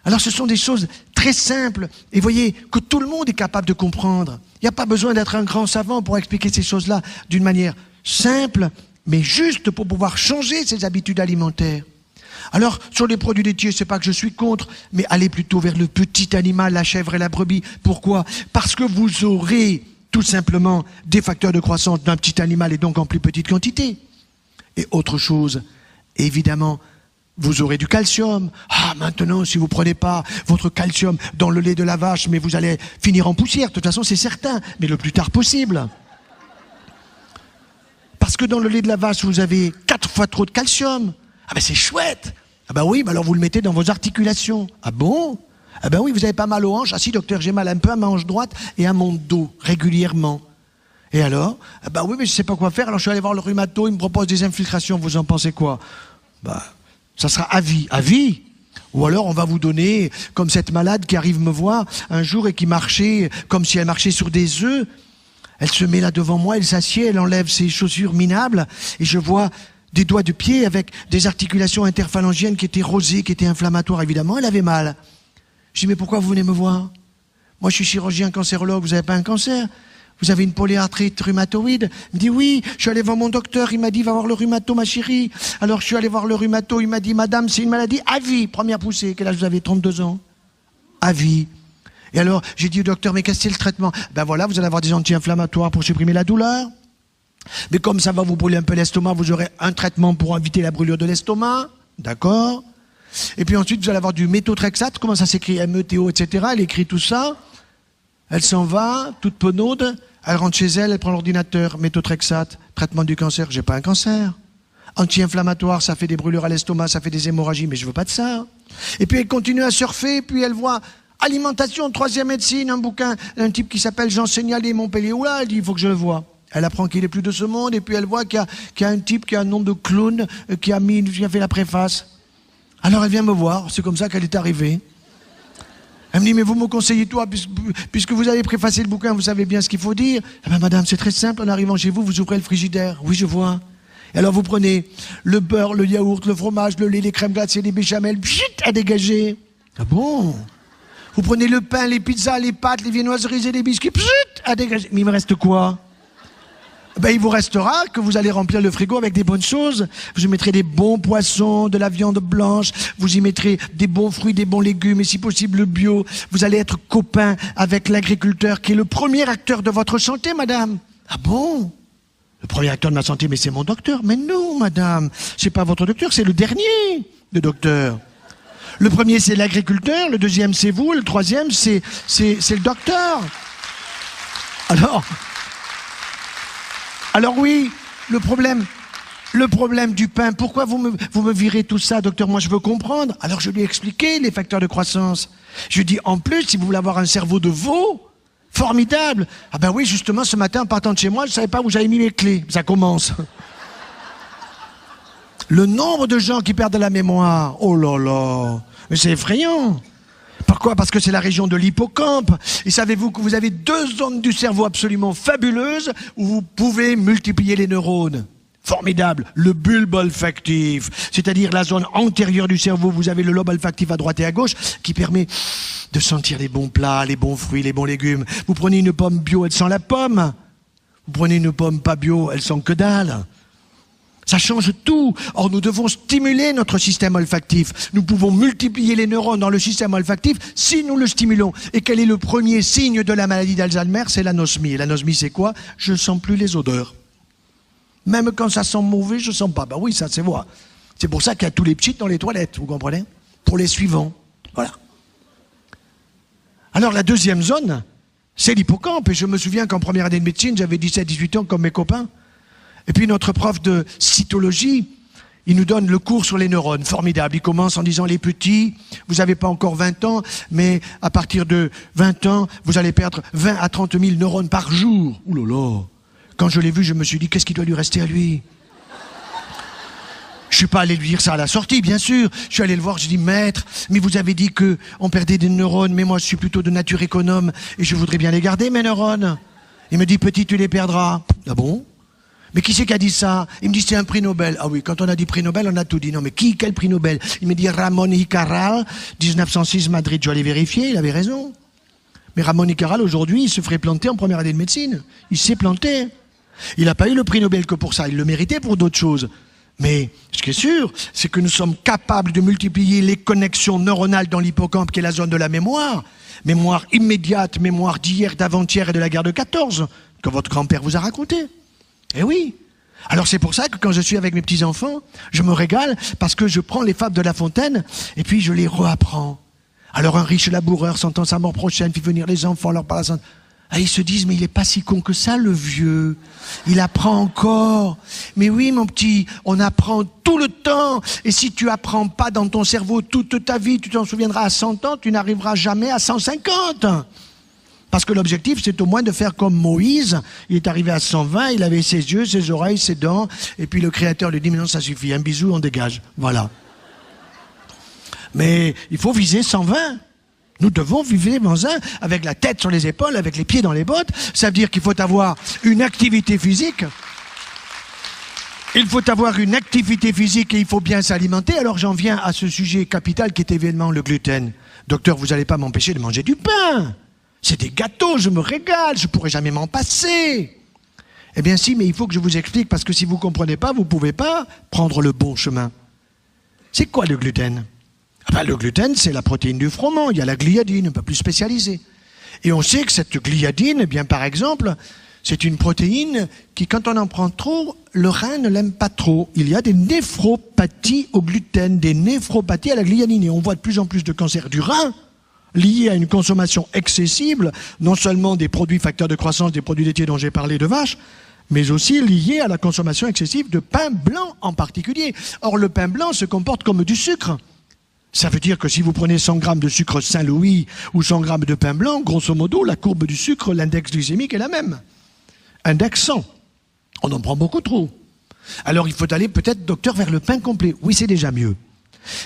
Alors ce sont des choses très simples. Et voyez que tout le monde est capable de comprendre. Il n'y a pas besoin d'être un grand savant pour expliquer ces choses-là d'une manière simple, mais juste pour pouvoir changer ses habitudes alimentaires. Alors, sur les produits laitiers, c'est pas que je suis contre, mais allez plutôt vers le petit animal, la chèvre et la brebis. Pourquoi? Parce que vous aurez tout simplement des facteurs de croissance d'un petit animal et donc en plus petite quantité. Et autre chose, évidemment, vous aurez du calcium. Ah, maintenant, si vous prenez pas votre calcium dans le lait de la vache, mais vous allez finir en poussière. De toute façon, c'est certain, mais le plus tard possible. Parce que dans le lait de la vache, vous avez 4 fois trop de calcium. Ah ben c'est chouette. Ah ben oui, ben alors vous le mettez dans vos articulations. Ah bon? Ah ben oui, vous avez pas mal aux hanches. Ah si, docteur, j'ai mal un peu à ma hanche droite et à mon dos, régulièrement. Et alors? Ah ben oui, mais je sais pas quoi faire. Alors je suis allé voir le rhumato, il me propose des infiltrations. Vous en pensez quoi? Ben, ça sera à vie. À vie? Ou alors on va vous donner, comme cette malade qui arrive me voir un jour et qui marchait comme si elle marchait sur des œufs. Elle se met là devant moi, elle s'assied, elle enlève ses chaussures minables et je vois des doigts de pied avec des articulations interphalangiennes qui étaient rosées, qui étaient inflammatoires. Évidemment, elle avait mal. Je dis, mais pourquoi vous venez me voir? Moi, je suis chirurgien cancérologue, vous n'avez pas un cancer? Vous avez une polyarthrite rhumatoïde? Il me dit, oui, je suis allé voir mon docteur, il m'a dit, va voir le rhumato, ma chérie. Alors, je suis allé voir le rhumato, il m'a dit, madame, c'est une maladie à vie. Première poussée, quel âge vous avez? 32 ans. À vie. Et alors, j'ai dit au docteur, mais qu'est-ce que c'est le traitement? Ben voilà, vous allez avoir des anti-inflammatoires pour supprimer la douleur. Mais comme ça va vous brûler un peu l'estomac, vous aurez un traitement pour éviter la brûlure de l'estomac. D'accord? Et puis ensuite, vous allez avoir du méthotrexate. Comment ça s'écrit? M-E-T-O, etc. Elle écrit tout ça. Elle s'en va, toute penaude. Elle rentre chez elle, elle prend l'ordinateur. Méthotrexate, traitement du cancer. J'ai pas un cancer. Anti-inflammatoire, ça fait des brûlures à l'estomac, ça fait des hémorragies, mais je veux pas de ça. Et puis elle continue à surfer, puis elle voit alimentation, 3e médecine, un bouquin d'un type qui s'appelle Jean Seignalé, Montpellier. Oula, elle dit, il faut que je le voie. Elle apprend qu'il est plus de ce monde, et puis elle voit qu'il y a un type qui a un nom de clown, qui a fait la préface. Alors elle vient me voir, c'est comme ça qu'elle est arrivée. Elle me dit, mais vous me conseillez toi, puisque vous avez préfacé le bouquin, vous savez bien ce qu'il faut dire. Eh ben, madame, c'est très simple, en arrivant chez vous, vous ouvrez le frigidaire. Oui, je vois. Et alors vous prenez le beurre, le yaourt, le fromage, le lait, les crèmes glacées, les béchamels, pchit, à dégager. Ah bon? Vous prenez le pain, les pizzas, les pâtes, les viennoiseries et les biscuits, pchit, à dégager. Mais il me reste quoi? Ben, il vous restera que vous allez remplir le frigo avec des bonnes choses. Vous y mettrez des bons poissons, de la viande blanche, vous y mettrez des bons fruits, des bons légumes, et si possible bio. Vous allez être copain avec l'agriculteur qui est le premier acteur de votre santé, madame. Ah bon? Le premier acteur de ma santé, mais c'est mon docteur. Mais non, madame, c'est pas votre docteur, c'est le dernier, le docteur. Le premier, c'est l'agriculteur, le deuxième, c'est vous, le troisième, c'est le docteur. Alors oui, le problème du pain, pourquoi vous me virez tout ça, docteur? Moi, je veux comprendre. Alors, je lui ai expliqué les facteurs de croissance. Je lui ai dit, en plus, si vous voulez avoir un cerveau de veau, formidable. Ah ben oui, justement, ce matin, en partant de chez moi, je ne savais pas où j'avais mis mes clés. Ça commence. Le nombre de gens qui perdent la mémoire, oh là là, mais c'est effrayant. Pourquoi? Parce que c'est la région de l'hippocampe. Et savez-vous que vous avez 2 zones du cerveau absolument fabuleuses où vous pouvez multiplier les neurones? Formidable. Le bulbe olfactif, c'est-à-dire la zone antérieure du cerveau. Vous avez le lobe olfactif à droite et à gauche qui permet de sentir les bons plats, les bons fruits, les bons légumes. Vous prenez une pomme bio, elle sent la pomme. Vous prenez une pomme pas bio, elle sent que dalle. Ça change tout. Or, nous devons stimuler notre système olfactif. Nous pouvons multiplier les neurones dans le système olfactif si nous le stimulons. Et quel est le premier signe de la maladie d'Alzheimer? C'est l'anosmie. Et l'anosmie, c'est quoi? Je ne sens plus les odeurs. Même quand ça sent mauvais, je ne sens pas. Ben oui, ça c'est vrai. C'est pour ça qu'il y a tous les petits dans les toilettes, vous comprenez? Pour les suivants. Voilà. Alors, la deuxième zone, c'est l'hippocampe. Et je me souviens qu'en première année de médecine, j'avais 17-18 ans comme mes copains. Et puis notre prof de cytologie, il nous donne le cours sur les neurones. Formidable. Il commence en disant, les petits, vous n'avez pas encore 20 ans, mais à partir de 20 ans, vous allez perdre 20 à 30 000 neurones par jour. Ouh là là. Quand je l'ai vu, je me suis dit, qu'est-ce qui doit lui rester à lui? Je ne suis pas allé lui dire ça à la sortie, bien sûr. Je suis allé le voir, je dis, maître, mais vous avez dit qu'on perdait des neurones, mais moi je suis plutôt de nature économe et je voudrais bien les garder, mes neurones. Il me dit, petit, tu les perdras. Ah bon? Mais qui c'est qui a dit ça? Il me dit, c'est un prix Nobel. Ah oui, quand on a dit prix Nobel, on a tout dit. Non, mais quel prix Nobel? Il me dit, Ramón y Cajal, 1906, Madrid. Je vais aller vérifier, il avait raison. Mais Ramón y Cajal, aujourd'hui, il se ferait planter en première année de médecine. Il s'est planté. Il n'a pas eu le prix Nobel que pour ça. Il le méritait pour d'autres choses. Mais ce qui est sûr, c'est que nous sommes capables de multiplier les connexions neuronales dans l'hippocampe, qui est la zone de la mémoire. Mémoire immédiate, mémoire d'hier, d'avant-hier et de la guerre de 14, que votre grand-père vous a raconté. Eh oui. Alors c'est pour ça que quand je suis avec mes petits-enfants, je me régale parce que je prends les fables de La Fontaine et puis je les réapprends. Alors un riche laboureur sentant sa mort prochaine fit venir les enfants, leur parle. Ah, ils se disent, mais il est pas si con que ça, le vieux. Il apprend encore. Mais oui, mon petit, on apprend tout le temps. Et si tu apprends pas dans ton cerveau toute ta vie, tu t'en souviendras à 100 ans, tu n'arriveras jamais à 150. Parce que l'objectif, c'est au moins de faire comme Moïse. Il est arrivé à 120, il avait ses yeux, ses oreilles, ses dents. Et puis le Créateur lui dit, mais non, ça suffit. Un bisou, on dégage. Voilà. Mais il faut viser 120. Nous devons vivre dans avec la tête sur les épaules, avec les pieds dans les bottes. Ça veut dire qu'il faut avoir une activité physique. Il faut avoir une activité physique et il faut bien s'alimenter. Alors j'en viens à ce sujet capital qui est évidemment le gluten. Docteur, vous n'allez pas m'empêcher de manger du pain. C'est des gâteaux, je me régale, je ne pourrai jamais m'en passer. Eh bien si, mais il faut que je vous explique, parce que si vous ne comprenez pas, vous ne pouvez pas prendre le bon chemin. C'est quoi le gluten? Le gluten, c'est la protéine du froment. Il y a la gliadine, un peu plus spécialisée. Et on sait que cette gliadine, eh bien, par exemple, c'est une protéine qui, quand on en prend trop, le rein ne l'aime pas trop. Il y a des néphropathies au gluten, des néphropathies à la gliadine. Et on voit de plus en plus de cancers du rein liés à une consommation excessive, non seulement des produits facteurs de croissance, des produits laitiers dont j'ai parlé de vaches, mais aussi liés à la consommation excessive de pain blanc en particulier. Or, le pain blanc se comporte comme du sucre. Ça veut dire que si vous prenez 100 grammes de sucre Saint-Louis ou 100 grammes de pain blanc, grosso modo, la courbe du sucre, l'index glycémique est la même. Index 100. On en prend beaucoup trop. Alors il faut aller peut-être, docteur, vers le pain complet. Oui, c'est déjà mieux.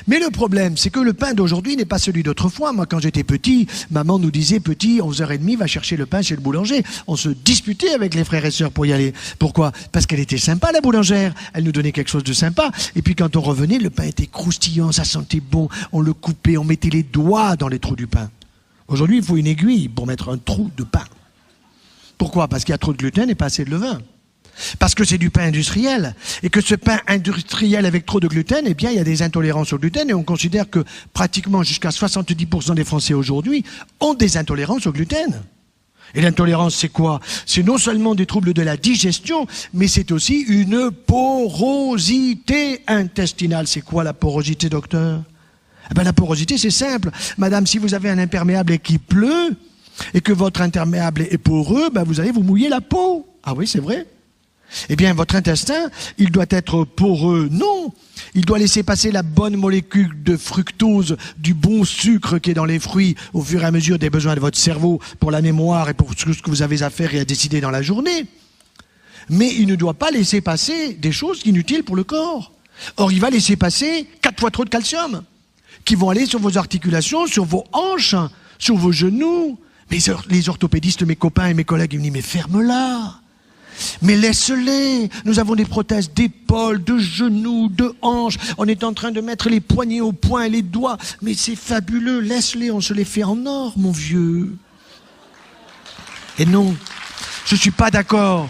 Mais le problème, c'est que le pain d'aujourd'hui n'est pas celui d'autrefois. Moi, quand j'étais petit, maman nous disait, petit, 11h30, va chercher le pain chez le boulanger. On se disputait avec les frères et sœurs pour y aller. Pourquoi? Parce qu'elle était sympa, la boulangère. Elle nous donnait quelque chose de sympa. Et puis quand on revenait, le pain était croustillant, ça sentait bon. On le coupait, on mettait les doigts dans les trous du pain. Aujourd'hui, il faut une aiguille pour mettre un trou de pain. Pourquoi? Parce qu'il y a trop de gluten et pas assez de levain. Parce que c'est du pain industriel, et que ce pain industriel avec trop de gluten, eh bien, il y a des intolérances au gluten, et on considère que pratiquement jusqu'à 70% des Français aujourd'hui ont des intolérances au gluten. Et l'intolérance, c'est quoi? C'est non seulement des troubles de la digestion, mais c'est aussi une porosité intestinale. C'est quoi la porosité, docteur? Eh bien, la porosité, c'est simple. Madame, si vous avez un imperméable et qu'il pleut, et que votre imperméable est poreux, ben vous allez vous mouiller la peau. Ah oui, c'est vrai. Eh bien, votre intestin, il doit être poreux. Non, il doit laisser passer la bonne molécule de fructose, du bon sucre qui est dans les fruits, au fur et à mesure des besoins de votre cerveau, pour la mémoire et pour tout ce que vous avez à faire et à décider dans la journée. Mais il ne doit pas laisser passer des choses inutiles pour le corps. Or, il va laisser passer 4 fois trop de calcium. qui vont aller sur vos articulations, sur vos hanches, sur vos genoux. Mais les orthopédistes, mes copains et mes collègues, ils me disent, mais ferme-la. Mais laisse-les. Nous avons des prothèses d'épaules, de genoux, de hanches. On est en train de mettre les poignets au poing et les doigts. Mais c'est fabuleux. Laisse-les. On se les fait en or, mon vieux. Et non, je suis pas d'accord.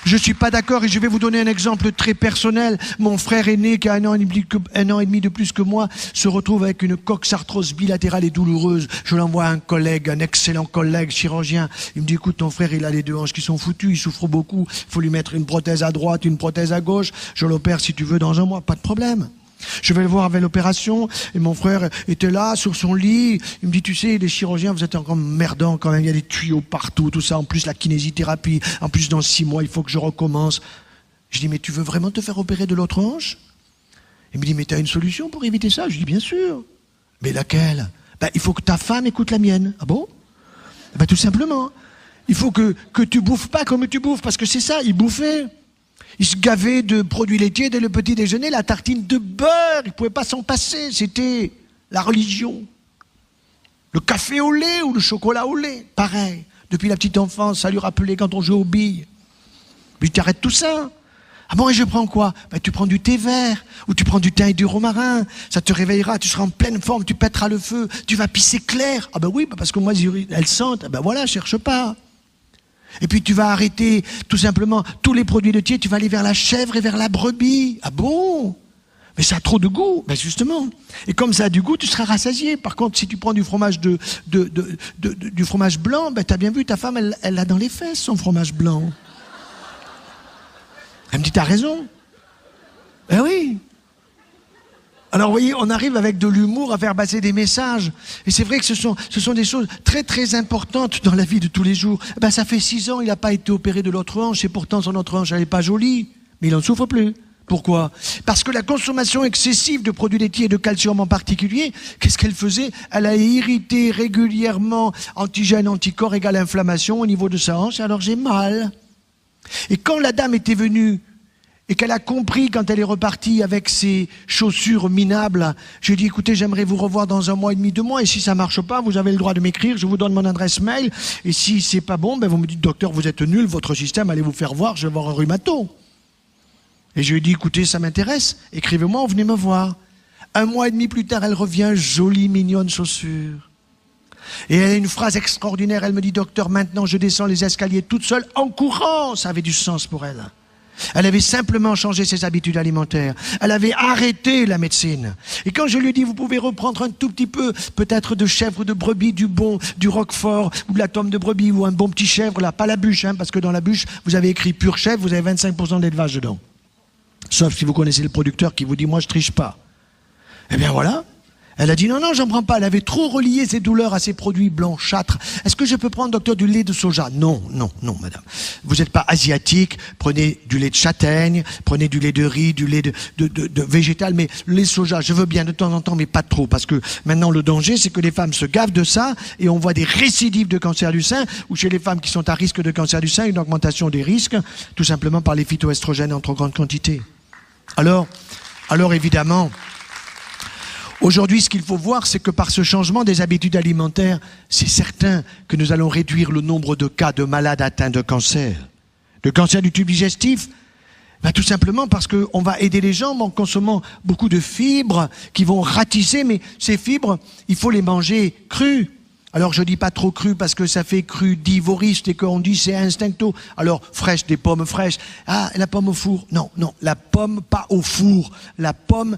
Je suis pas d'accord et je vais vous donner un exemple très personnel. Mon frère aîné, qui a un an et demi de plus que moi, se retrouve avec une coxarthrose bilatérale et douloureuse. Je l'envoie à un collègue, un excellent collègue chirurgien. Il me dit, écoute, ton frère, il a les deux hanches qui sont foutues, il souffre beaucoup. Il faut lui mettre une prothèse à droite, une prothèse à gauche. Je l'opère si tu veux dans un mois, pas de problème. Je vais le voir avec l'opération et mon frère était là sur son lit. Il me dit, tu sais, les chirurgiens, vous êtes encore merdants quand même. Il y a des tuyaux partout, tout ça. En plus, la kinésithérapie. En plus, dans 6 mois, il faut que je recommence. Je dis, mais tu veux vraiment te faire opérer de l'autre hanche? Il me dit, mais tu as une solution pour éviter ça? Je dis, bien sûr. Mais laquelle? Il faut que ta femme écoute la mienne. Ah bon? Tout simplement. Il faut que tu bouffes pas comme tu bouffes, parce que c'est ça, il bouffait. Il se gavait de produits laitiers dès le petit déjeuner, la tartine de beurre, il ne pouvait pas s'en passer, c'était la religion. Le café au lait ou le chocolat au lait, pareil. Depuis la petite enfance, ça lui rappelait quand on jouait aux billes. Mais tu arrêtes tout ça. Ah bon, et je prends quoi? Tu prends du thé vert, ou tu prends du thym et du romarin, ça te réveillera, tu seras en pleine forme, tu pèteras le feu, tu vas pisser clair. Ah oui, parce que moi, elles sentent, voilà, cherche pas. Et puis tu vas arrêter tout simplement tous les produits laitiers, tu vas aller vers la chèvre et vers la brebis. Ah bon? Mais ça a trop de goût. Justement. Et comme ça a du goût, tu seras rassasié. Par contre, si tu prends du fromage du fromage blanc, t'as bien vu, ta femme, elle a dans les fesses son fromage blanc. Elle me dit, t'as raison. Eh oui. Alors, vous voyez, on arrive avec de l'humour à faire passer des messages. Et c'est vrai que ce sont des choses très, très importantes dans la vie de tous les jours. Ça fait 6 ans, il n'a pas été opéré de l'autre hanche, et pourtant son autre hanche, elle n'est pas jolie. Mais il n'en souffre plus. Pourquoi? Parce que la consommation excessive de produits laitiers et de calcium en particulier, qu'est-ce qu'elle faisait? Elle a irrité régulièrement antigène, anticorps égale inflammation au niveau de sa hanche, alors j'ai mal. Et quand la dame était venue, et qu'elle a compris quand elle est repartie avec ses chaussures minables, je lui ai dit, écoutez, j'aimerais vous revoir dans 1 mois et demi, 2 mois, et si ça marche pas, vous avez le droit de m'écrire, je vous donne mon adresse mail, et si c'est pas bon, vous me dites, docteur, vous êtes nul, votre système, allez vous faire voir, je vais voir un rhumato. Et je lui ai dit, écoutez, ça m'intéresse, écrivez-moi, venez me voir. 1 mois et demi plus tard, elle revient, jolie, mignonne chaussure. Et elle a une phrase extraordinaire, elle me dit, docteur, maintenant je descends les escaliers toute seule, en courant, ça avait du sens pour elle. Elle avait simplement changé ses habitudes alimentaires. Elle avait arrêté la médecine. Et quand je lui ai dit, vous pouvez reprendre un tout petit peu, peut-être de chèvre ou de brebis, du roquefort, ou de la tome de brebis, ou un bon petit chèvre, là, pas la bûche, parce que dans la bûche, vous avez écrit pure chèvre, vous avez 25% d'élevage dedans. Sauf si vous connaissez le producteur qui vous dit, moi je triche pas. Eh bien voilà. Elle a dit non, j'en prends pas. Elle avait trop relié ses douleurs à ses produits blanchâtres. Est-ce que je peux prendre, docteur, du lait de soja? Non, madame. Vous n'êtes pas asiatique. Prenez du lait de châtaigne, prenez du lait de riz, du lait de végétal. Mais le lait de soja, je veux bien de temps en temps, mais pas trop. Parce que maintenant, le danger, c'est que les femmes se gavent de ça et on voit des récidives de cancer du sein, ou chez les femmes qui sont à risque de cancer du sein, une augmentation des risques, tout simplement par les phytoestrogènes en trop grande quantité. Alors évidemment, aujourd'hui, ce qu'il faut voir, c'est que par ce changement des habitudes alimentaires, c'est certain que nous allons réduire le nombre de cas de malades atteints de cancer. Le cancer du tube digestif, tout simplement parce qu'on va aider les gens en consommant beaucoup de fibres qui vont ratisser, mais ces fibres, il faut les manger crues. Alors je dis pas trop cru parce que ça fait crudivoriste et qu'on dit c'est instincto. Alors fraîche, des pommes fraîches. Ah, la pomme au four. Non, la pomme pas au four. La pomme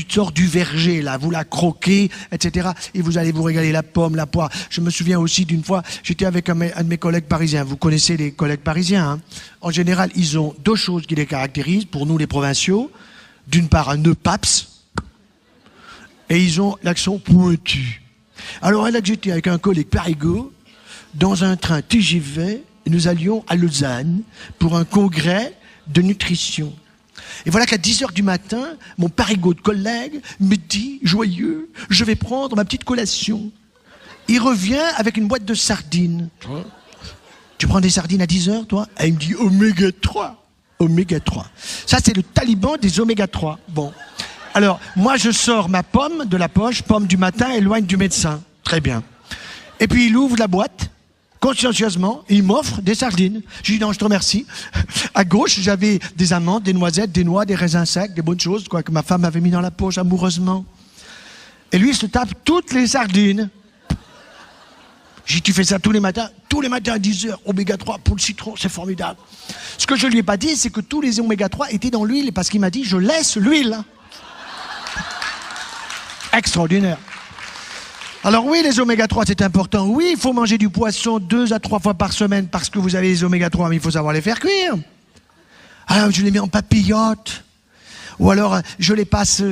sort du verger, là. Vous la croquez, etc. Et vous allez vous régaler, la pomme, la poire. Je me souviens aussi d'une fois, j'étais avec un de mes collègues parisiens. Vous connaissez les collègues parisiens, hein? En général, ils ont 2 choses qui les caractérisent, pour nous les provinciaux. D'une part, un nœud paps. Et ils ont l'accent pointu. Alors là que j'étais avec un collègue parigot dans un train TGV, nous allions à Lausanne pour un congrès de nutrition. Et voilà qu'à 10h du matin, mon parigot de collègue me dit, joyeux, je vais prendre ma petite collation. Il revient avec une boîte de sardines. Tu prends des sardines à 10h, toi? Et il me dit oméga 3. Oméga 3. Ça, c'est le taliban des oméga 3. Bon. Alors, moi, je sors ma pomme de la poche, pomme du matin, éloigne du médecin. Très bien. Et puis, il ouvre la boîte, consciencieusement, et il m'offre des sardines. Je lui dis non, je te remercie. À gauche, j'avais des amandes, des noisettes, des noix, des raisins secs, des bonnes choses, quoi, que ma femme avait mis dans la poche amoureusement. Et lui, il se tape toutes les sardines. J'ai dit, tu fais ça tous les matins à 10h, oméga 3 pour le citron, c'est formidable. Ce que je lui ai pas dit, c'est que tous les oméga 3 étaient dans l'huile, parce qu'il m'a dit, je laisse l'huile. Extraordinaire. Alors oui, les oméga 3, c'est important. Oui, il faut manger du poisson 2 à 3 fois par semaine, parce que vous avez les oméga 3, mais il faut savoir les faire cuire. Alors, je les mets en papillote. Ou alors, je les passe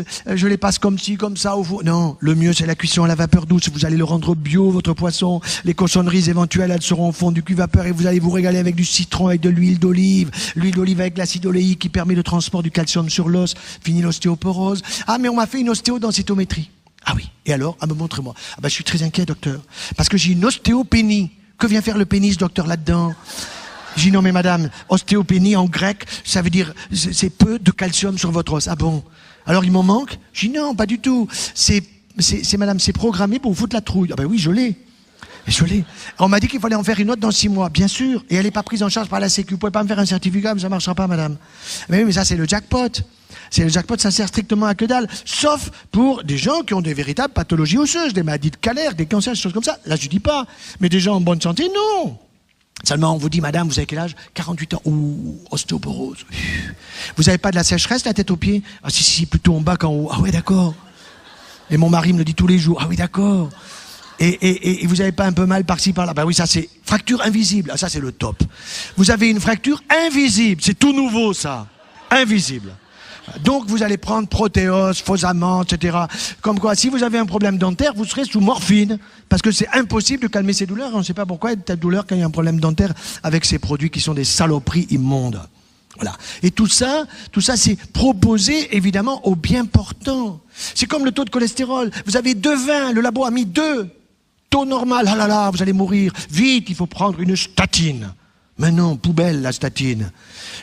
comme ci, comme ça au four. Non, le mieux, c'est la cuisson à la vapeur douce. Vous allez le rendre bio, votre poisson. Les cochonneries éventuelles, elles seront au fond du cuve-vapeur et vous allez vous régaler avec du citron, avec de l'huile d'olive. L'huile d'olive avec l'acide oléique qui permet le transport du calcium sur l'os. Fini l'ostéoporose. Ah, mais on m'a fait une ostéodensitométrie. Ah oui. Et alors? Ah, montrez-moi. Ah, je suis très inquiet, docteur. Parce que j'ai une ostéopénie. Que vient faire le pénis, docteur, là-dedans? J'ai dit non mais madame, ostéopénie en grec, ça veut dire c'est peu de calcium sur votre os. Ah bon? Alors il m'en manque? J'ai dit non, pas du tout. C'est madame, c'est programmé pour vous foutre la trouille. Ah ben oui, je l'ai. Je l'ai. On m'a dit qu'il fallait en faire une autre dans 6 mois, bien sûr. Et elle n'est pas prise en charge par la Sécu. Vous pouvez pas me faire un certificat, mais ça marchera pas, madame. Mais oui, mais ça c'est le jackpot. C'est le jackpot, ça sert strictement à que dalle. Sauf pour des gens qui ont des véritables pathologies osseuses, des maladies de Calère, des cancers, des choses comme ça. Là je dis pas. Mais des gens en bonne santé, non. Seulement, on vous dit, madame, vous avez quel âge? 48 ans. Ouh, ostéoporose. Vous n'avez pas de la sécheresse, la tête aux pieds? Ah si, plutôt en bas qu'en haut. Ah ouais, d'accord. Et mon mari me le dit tous les jours. Ah oui, d'accord. Et vous n'avez pas un peu mal par-ci, par-là? Ben oui, ça c'est fracture invisible. Ah ça c'est le top. Vous avez une fracture invisible. C'est tout nouveau, ça. Invisible. Donc vous allez prendre protéose, Fosamante, etc. Comme quoi, si vous avez un problème dentaire, vous serez sous morphine. Parce que c'est impossible de calmer ces douleurs. On ne sait pas pourquoi il y a de telles douleurs quand il y a un problème dentaire avec ces produits qui sont des saloperies immondes. Voilà. Et tout ça c'est proposé évidemment au bien portant. C'est comme le taux de cholestérol. Vous avez 2 vins, le labo a mis 2. Taux normal, ah là là, vous allez mourir. Vite, il faut prendre une statine. Mais non, poubelle la statine.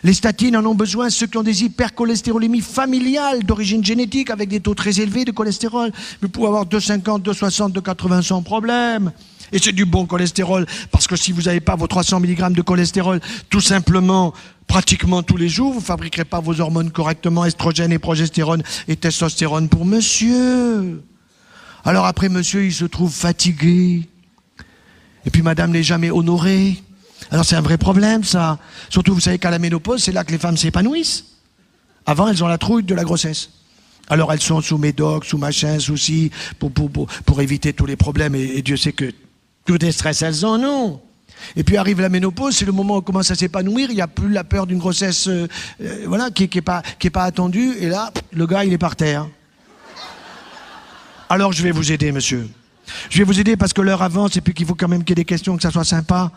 Les statines en ont besoin ceux qui ont des hypercholestérolémies familiales d'origine génétique avec des taux très élevés de cholestérol. Vous pouvez avoir 2,50, 2,60, 2,80 sans problème. Et c'est du bon cholestérol parce que si vous n'avez pas vos 300 mg de cholestérol tout simplement, pratiquement tous les jours, vous ne fabriquerez pas vos hormones correctement, estrogène et progestérone et testostérone pour monsieur. Alors après monsieur, il se trouve fatigué. Et puis madame n'est jamais honorée. Alors c'est un vrai problème, ça. Surtout, vous savez qu'à la ménopause, c'est là que les femmes s'épanouissent. Avant, elles ont la trouille de la grossesse. Alors elles sont sous médoc, sous machin, soucis, pour éviter tous les problèmes. Et Dieu sait que tous les stress, elles en ont. Et puis arrive la ménopause, c'est le moment où on commence à s'épanouir. Il n'y a plus la peur d'une grossesse qui est pas attendue. Et là, le gars, il est par terre. Alors je vais vous aider, monsieur. Je vais vous aider parce que l'heure avance et puis qu'il faut quand même qu'il y ait des questions, que ça soit sympa.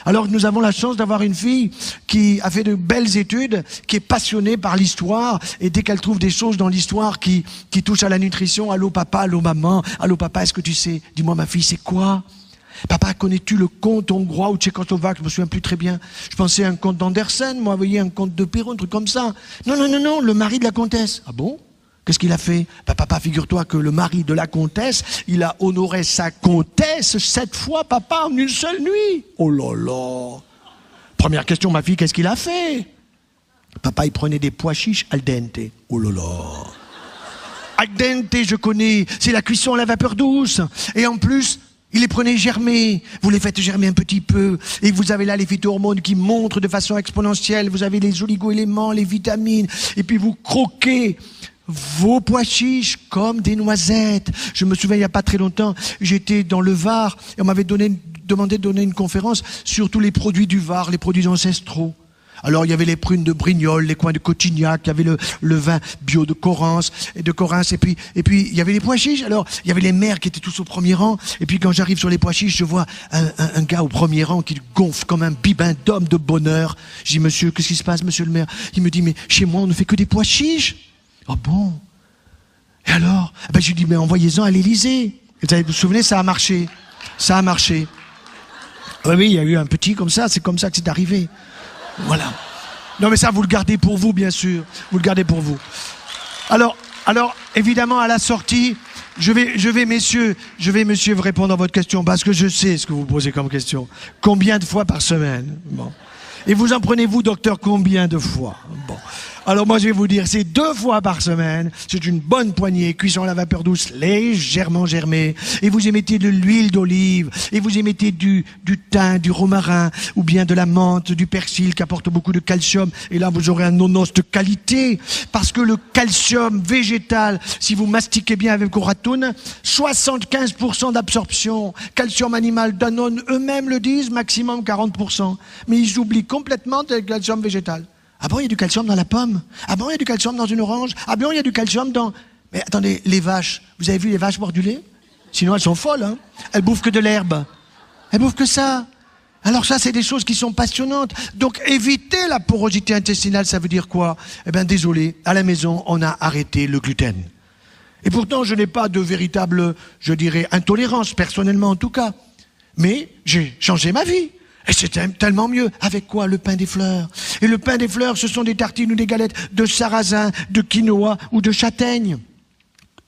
Alors nous avons la chance d'avoir une fille qui a fait de belles études, qui est passionnée par l'histoire, et dès qu'elle trouve des choses dans l'histoire qui touchent à la nutrition, allô papa, allô maman, allô papa, est-ce que tu sais? Dis-moi ma fille, c'est quoi? Papa, connais-tu le conte hongrois ou tchécoslovaque? Je me souviens plus très bien. Je pensais à un conte d'Andersen, moi, vous voyez, un conte de Perrault, un truc comme ça. Non, le mari de la comtesse. Ah bon? Qu'est-ce qu'il a fait? Papa, figure-toi que le mari de la comtesse, il a honoré sa comtesse 7 fois, papa, en une seule nuit. Oh là là. Première question, ma fille, qu'est-ce qu'il a fait? Papa, il prenait des pois chiches al dente. Oh là là. Al dente, je connais, c'est la cuisson à la vapeur douce. Et en plus, il les prenait germer. Vous les faites germer un petit peu. Et vous avez là les phytohormones qui montrent de façon exponentielle. Vous avez les oligo-éléments, les vitamines. Et puis vous croquez vos pois chiches comme des noisettes. Je me souviens, il n'y a pas très longtemps, j'étais dans le Var et on m'avait demandé de donner une conférence sur tous les produits du Var, les produits ancestraux. Alors il y avait les prunes de Brignoles, les coins de Cotignac, il y avait le vin bio de Correns, et puis il y avait les pois chiches. Alors il y avait les maires qui étaient tous au premier rang, et puis quand j'arrive sur les pois chiches, je vois un gars au premier rang qui gonfle comme un bibin d'homme de bonheur. Je dis, monsieur, qu'est-ce qui se passe, monsieur le maire? Il me dit, mais chez moi on ne fait que des pois chiches. Oh bon? Et alors? Je lui dis, mais envoyez-en à l'Élysée. Vous vous souvenez, ça a marché. Ça a marché. Oui, il y a eu un petit comme ça, c'est comme ça que c'est arrivé. Voilà. Non mais ça, vous le gardez pour vous, bien sûr. Vous le gardez pour vous. Alors, Alors, évidemment, à la sortie, je vais, messieurs, vous répondre à votre question, parce que je sais ce que vous posez comme question. Combien de fois par semaine? Bon. Et vous en prenez-vous, docteur, combien de fois? Bon. Alors moi je vais vous dire, c'est 2 fois par semaine, c'est une bonne poignée, cuisson à la vapeur douce, légèrement germée, et vous y mettez de l'huile d'olive, et vous y mettez du thym, du romarin, ou bien de la menthe, du persil qui apporte beaucoup de calcium, et là vous aurez un nonos de qualité, parce que le calcium végétal, si vous mastiquez bien avec Oratoun, 75% d'absorption, calcium animal, Danone eux-mêmes le disent, maximum 40%, mais ils oublient complètement le calcium végétal. Ah bon, il y a du calcium dans la pomme? Ah bon, il y a du calcium dans une orange? Ah bon, il y a du calcium dans... Mais attendez, les vaches, vous avez vu les vaches boire du lait? Sinon, elles sont folles, hein. Elles bouffent que de l'herbe. Elles bouffent que ça. Alors ça, c'est des choses qui sont passionnantes. Donc, éviter la porosité intestinale, ça veut dire quoi? Eh bien, désolé, à la maison, on a arrêté le gluten. Et pourtant, je n'ai pas de véritable, je dirais, intolérance, personnellement en tout cas. Mais j'ai changé ma vie. Et c'est tellement mieux. Avec quoi? Le pain des fleurs. Et le pain des fleurs, ce sont des tartines ou des galettes de sarrasin, de quinoa ou de châtaigne.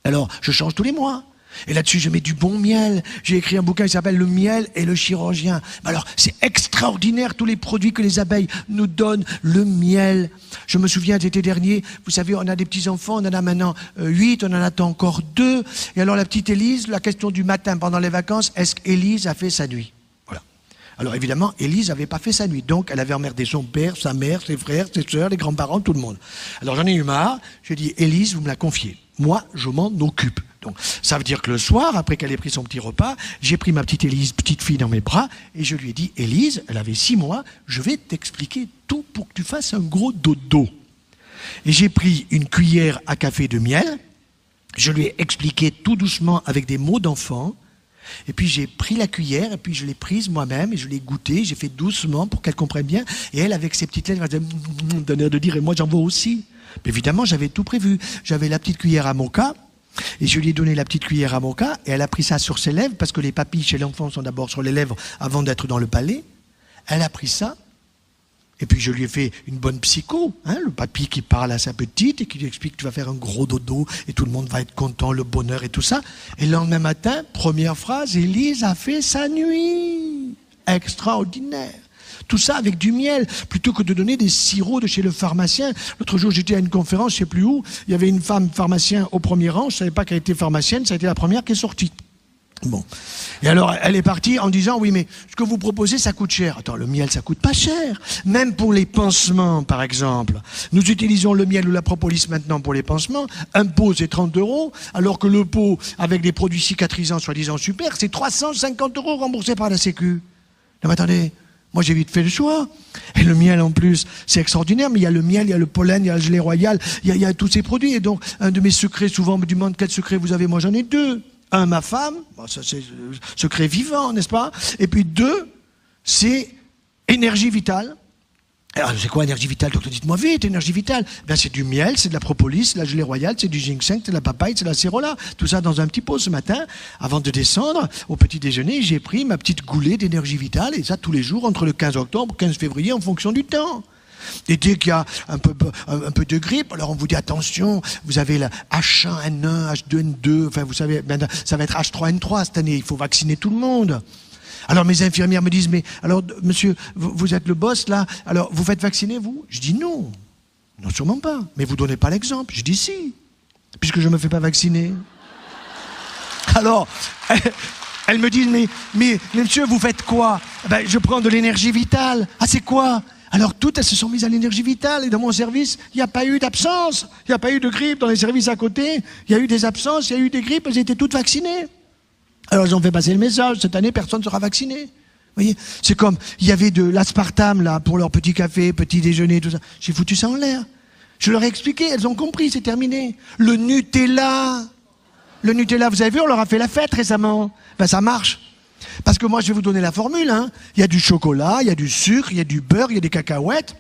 Alors, je change tous les mois. Et là-dessus, je mets du bon miel. J'ai écrit un bouquin qui s'appelle Le miel et le chirurgien. Alors, c'est extraordinaire tous les produits que les abeilles nous donnent. Le miel. Je me souviens d'été dernier, vous savez, on a des petits-enfants, on en a maintenant 8, on en attend encore 2. Et alors, la petite Élise, la question du matin pendant les vacances, est-ce qu'Élise a fait sa nuit? Alors évidemment, Élise n'avait pas fait sa nuit, donc elle avait emmerdé son père, sa mère, ses frères, ses sœurs, les grands-parents, tout le monde. Alors j'en ai eu marre, j'ai dit, Élise, vous me la confiez. Moi, je m'en occupe. Donc ça veut dire que le soir, après qu'elle ait pris son petit repas, j'ai pris ma petite Élise, petite fille dans mes bras, et je lui ai dit, Élise, elle avait 6 mois, je vais t'expliquer tout pour que tu fasses un gros dodo. Et j'ai pris une cuillère à café de miel, je lui ai expliqué tout doucement avec des mots d'enfant. Et puis j'ai pris la cuillère, et puis je l'ai prise moi-même, et je l'ai goûtée, j'ai fait doucement pour qu'elle comprenne bien. Et elle, avec ses petites lèvres, elle disait, d'un air de dire, et moi j'en veux aussi. Mais évidemment, j'avais tout prévu. J'avais la petite cuillère à moka, et je lui ai donné la petite cuillère à moka, et elle a pris ça sur ses lèvres, parce que les papilles chez l'enfant sont d'abord sur les lèvres avant d'être dans le palais. Elle a pris ça, et puis je lui ai fait une bonne psycho, hein, le papy qui parle à sa petite et qui lui explique que tu vas faire un gros dodo et tout le monde va être content, le bonheur et tout ça. Et le lendemain matin, première phrase, Élise a fait sa nuit. Extraordinaire. Tout ça avec du miel, plutôt que de donner des sirops de chez le pharmacien. L'autre jour, j'étais à une conférence, je ne sais plus où, il y avait une femme pharmacien au premier rang, je ne savais pas qu'elle était pharmacienne, ça a été la première qui est sortie. Bon. Et alors, elle est partie en disant, oui, mais ce que vous proposez, ça coûte cher. Attends, le miel, ça coûte pas cher. Même pour les pansements, par exemple. Nous utilisons le miel ou la propolis maintenant pour les pansements. Un pot, c'est 30 €, alors que le pot, avec des produits cicatrisants, soi-disant super, c'est 350 € remboursés par la Sécu. Non, mais attendez. Moi, j'ai vite fait le choix. Et le miel, en plus, c'est extraordinaire. Mais il y a le miel, il y a le pollen, il y a le gelée royale, il y a tous ces produits. Et donc, un de mes secrets, souvent, on me demande quel secret vous avez. Moi, j'en ai 2. Un, ma femme, bon, ça c'est secret vivant, n'est-ce pas? Et puis 2, c'est énergie vitale. Alors, c'est quoi énergie vitale? Donc, dites-moi vite, énergie vitale. Ben, c'est du miel, c'est de la propolis, c'est de la gelée royale, c'est du ginseng, c'est de la papaye, c'est de la cérola. Tout ça dans un petit pot ce matin. Avant de descendre au petit déjeuner, j'ai pris ma petite goulée d'énergie vitale, et ça tous les jours entre le 15 octobre et le 15 février en fonction du temps. Et dès qu'il y a un peu de grippe, alors on vous dit attention, vous avez la H1N1, H2N2, enfin vous savez, ça va être H3N3 cette année, il faut vacciner tout le monde. Alors mes infirmières me disent, mais alors monsieur, vous êtes le boss là, alors vous faites vacciner vous? Je dis non, non sûrement pas, mais vous donnez pas l'exemple. Je dis si, puisque je me fais pas vacciner. Alors, elles me disent, mais monsieur, vous faites quoi? Ben, je prends de l'énergie vitale. Ah c'est quoi? Alors toutes, elles se sont mises à l'énergie vitale, et dans mon service, il n'y a pas eu d'absence, il n'y a pas eu de grippe dans les services à côté, il y a eu des absences, il y a eu des grippes, elles étaient toutes vaccinées. Alors ils ont fait passer le message, cette année personne ne sera vacciné. Vous voyez, c'est comme, il y avait de l'aspartame là, pour leur petit café, petit déjeuner, tout ça. J'ai foutu ça en l'air. Je leur ai expliqué, elles ont compris, c'est terminé. Le Nutella, vous avez vu, on leur a fait la fête récemment. Ben ça marche. Parce que moi, je vais vous donner la formule, hein. Il y a du chocolat, il y a du sucre, il y a du beurre, il y a des cacahuètes,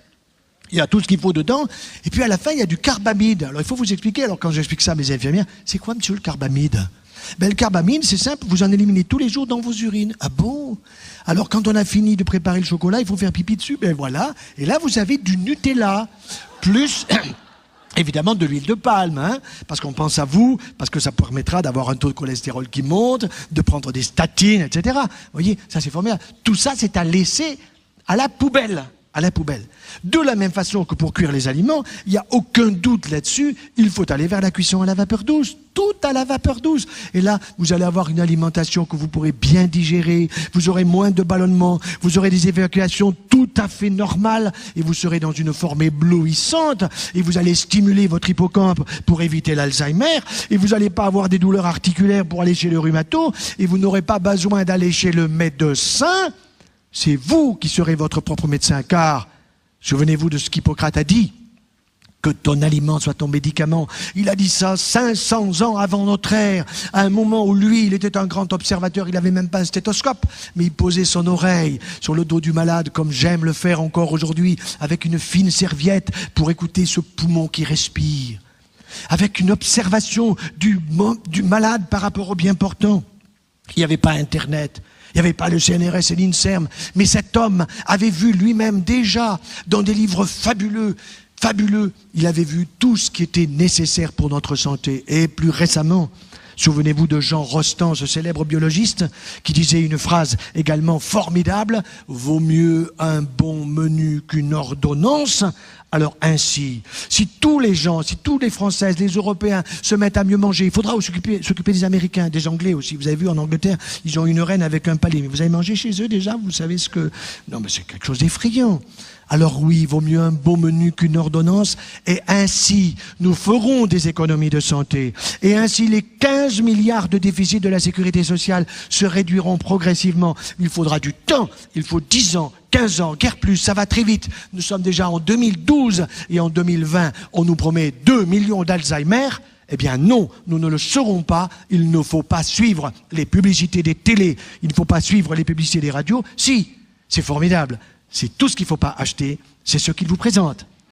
il y a tout ce qu'il faut dedans. Et puis à la fin, il y a du carbamide. Alors il faut vous expliquer, alors quand j'explique ça à mes infirmières, c'est quoi monsieur le carbamide? Ben, le carbamide, c'est simple, vous en éliminez tous les jours dans vos urines. Ah bon? Alors quand on a fini de préparer le chocolat, il faut faire pipi dessus, ben voilà. Et là, vous avez du Nutella, plus Évidemment de l'huile de palme, hein, parce qu'on pense à vous, parce que ça permettra d'avoir un taux de cholestérol qui monte, de prendre des statines, etc. Vous voyez, ça c'est formidable. Tout ça, c'est à laisser à la poubelle. À la poubelle. De la même façon que pour cuire les aliments, il n'y a aucun doute là-dessus, il faut aller vers la cuisson à la vapeur douce, tout à la vapeur douce. Et là, vous allez avoir une alimentation que vous pourrez bien digérer, vous aurez moins de ballonnements, vous aurez des évacuations tout à fait normales, et vous serez dans une forme éblouissante, et vous allez stimuler votre hippocampe pour éviter l'Alzheimer, et vous n'allez pas avoir des douleurs articulaires pour aller chez le rhumato, et vous n'aurez pas besoin d'aller chez le médecin. C'est vous qui serez votre propre médecin, car, souvenez-vous de ce qu'Hippocrate a dit, que ton aliment soit ton médicament. Il a dit ça 500 ans avant notre ère, à un moment où lui, il était un grand observateur, il n'avait même pas un stéthoscope, mais il posait son oreille sur le dos du malade, comme j'aime le faire encore aujourd'hui, avec une fine serviette pour écouter ce poumon qui respire, avec une observation du malade par rapport au bien portant. Il n'y avait pas Internet. Il n'y avait pas le CNRS et l'INSERM, mais cet homme avait vu lui-même déjà, dans des livres fabuleux, il avait vu tout ce qui était nécessaire pour notre santé. Et plus récemment, souvenez-vous de Jean Rostand, ce célèbre biologiste, qui disait une phrase également formidable, « Vaut mieux un bon menu qu'une ordonnance ». Alors ainsi, si tous les gens, si tous les Françaises, les Européens se mettent à mieux manger, il faudra s'occuper des Américains, des Anglais aussi. Vous avez vu en Angleterre, ils ont une reine avec un palais. Mais vous avez mangé chez eux déjà? Vous savez ce que... Non mais c'est quelque chose d'effrayant. Alors oui, il vaut mieux un beau menu qu'une ordonnance. Et ainsi, nous ferons des économies de santé. Et ainsi, les 15 milliards de déficit de la sécurité sociale se réduiront progressivement. Il faudra du temps. Il faut 10 ans, 15 ans, guère plus. Ça va très vite. Nous sommes déjà en 2012 et en 2020, on nous promet 2 millions d'Alzheimer. Eh bien non, nous ne le serons pas. Il ne faut pas suivre les publicités des télés. Il ne faut pas suivre les publicités des radios. Si, c'est formidable. C'est tout ce qu'il ne faut pas acheter, c'est ce qu'ils vous présentent.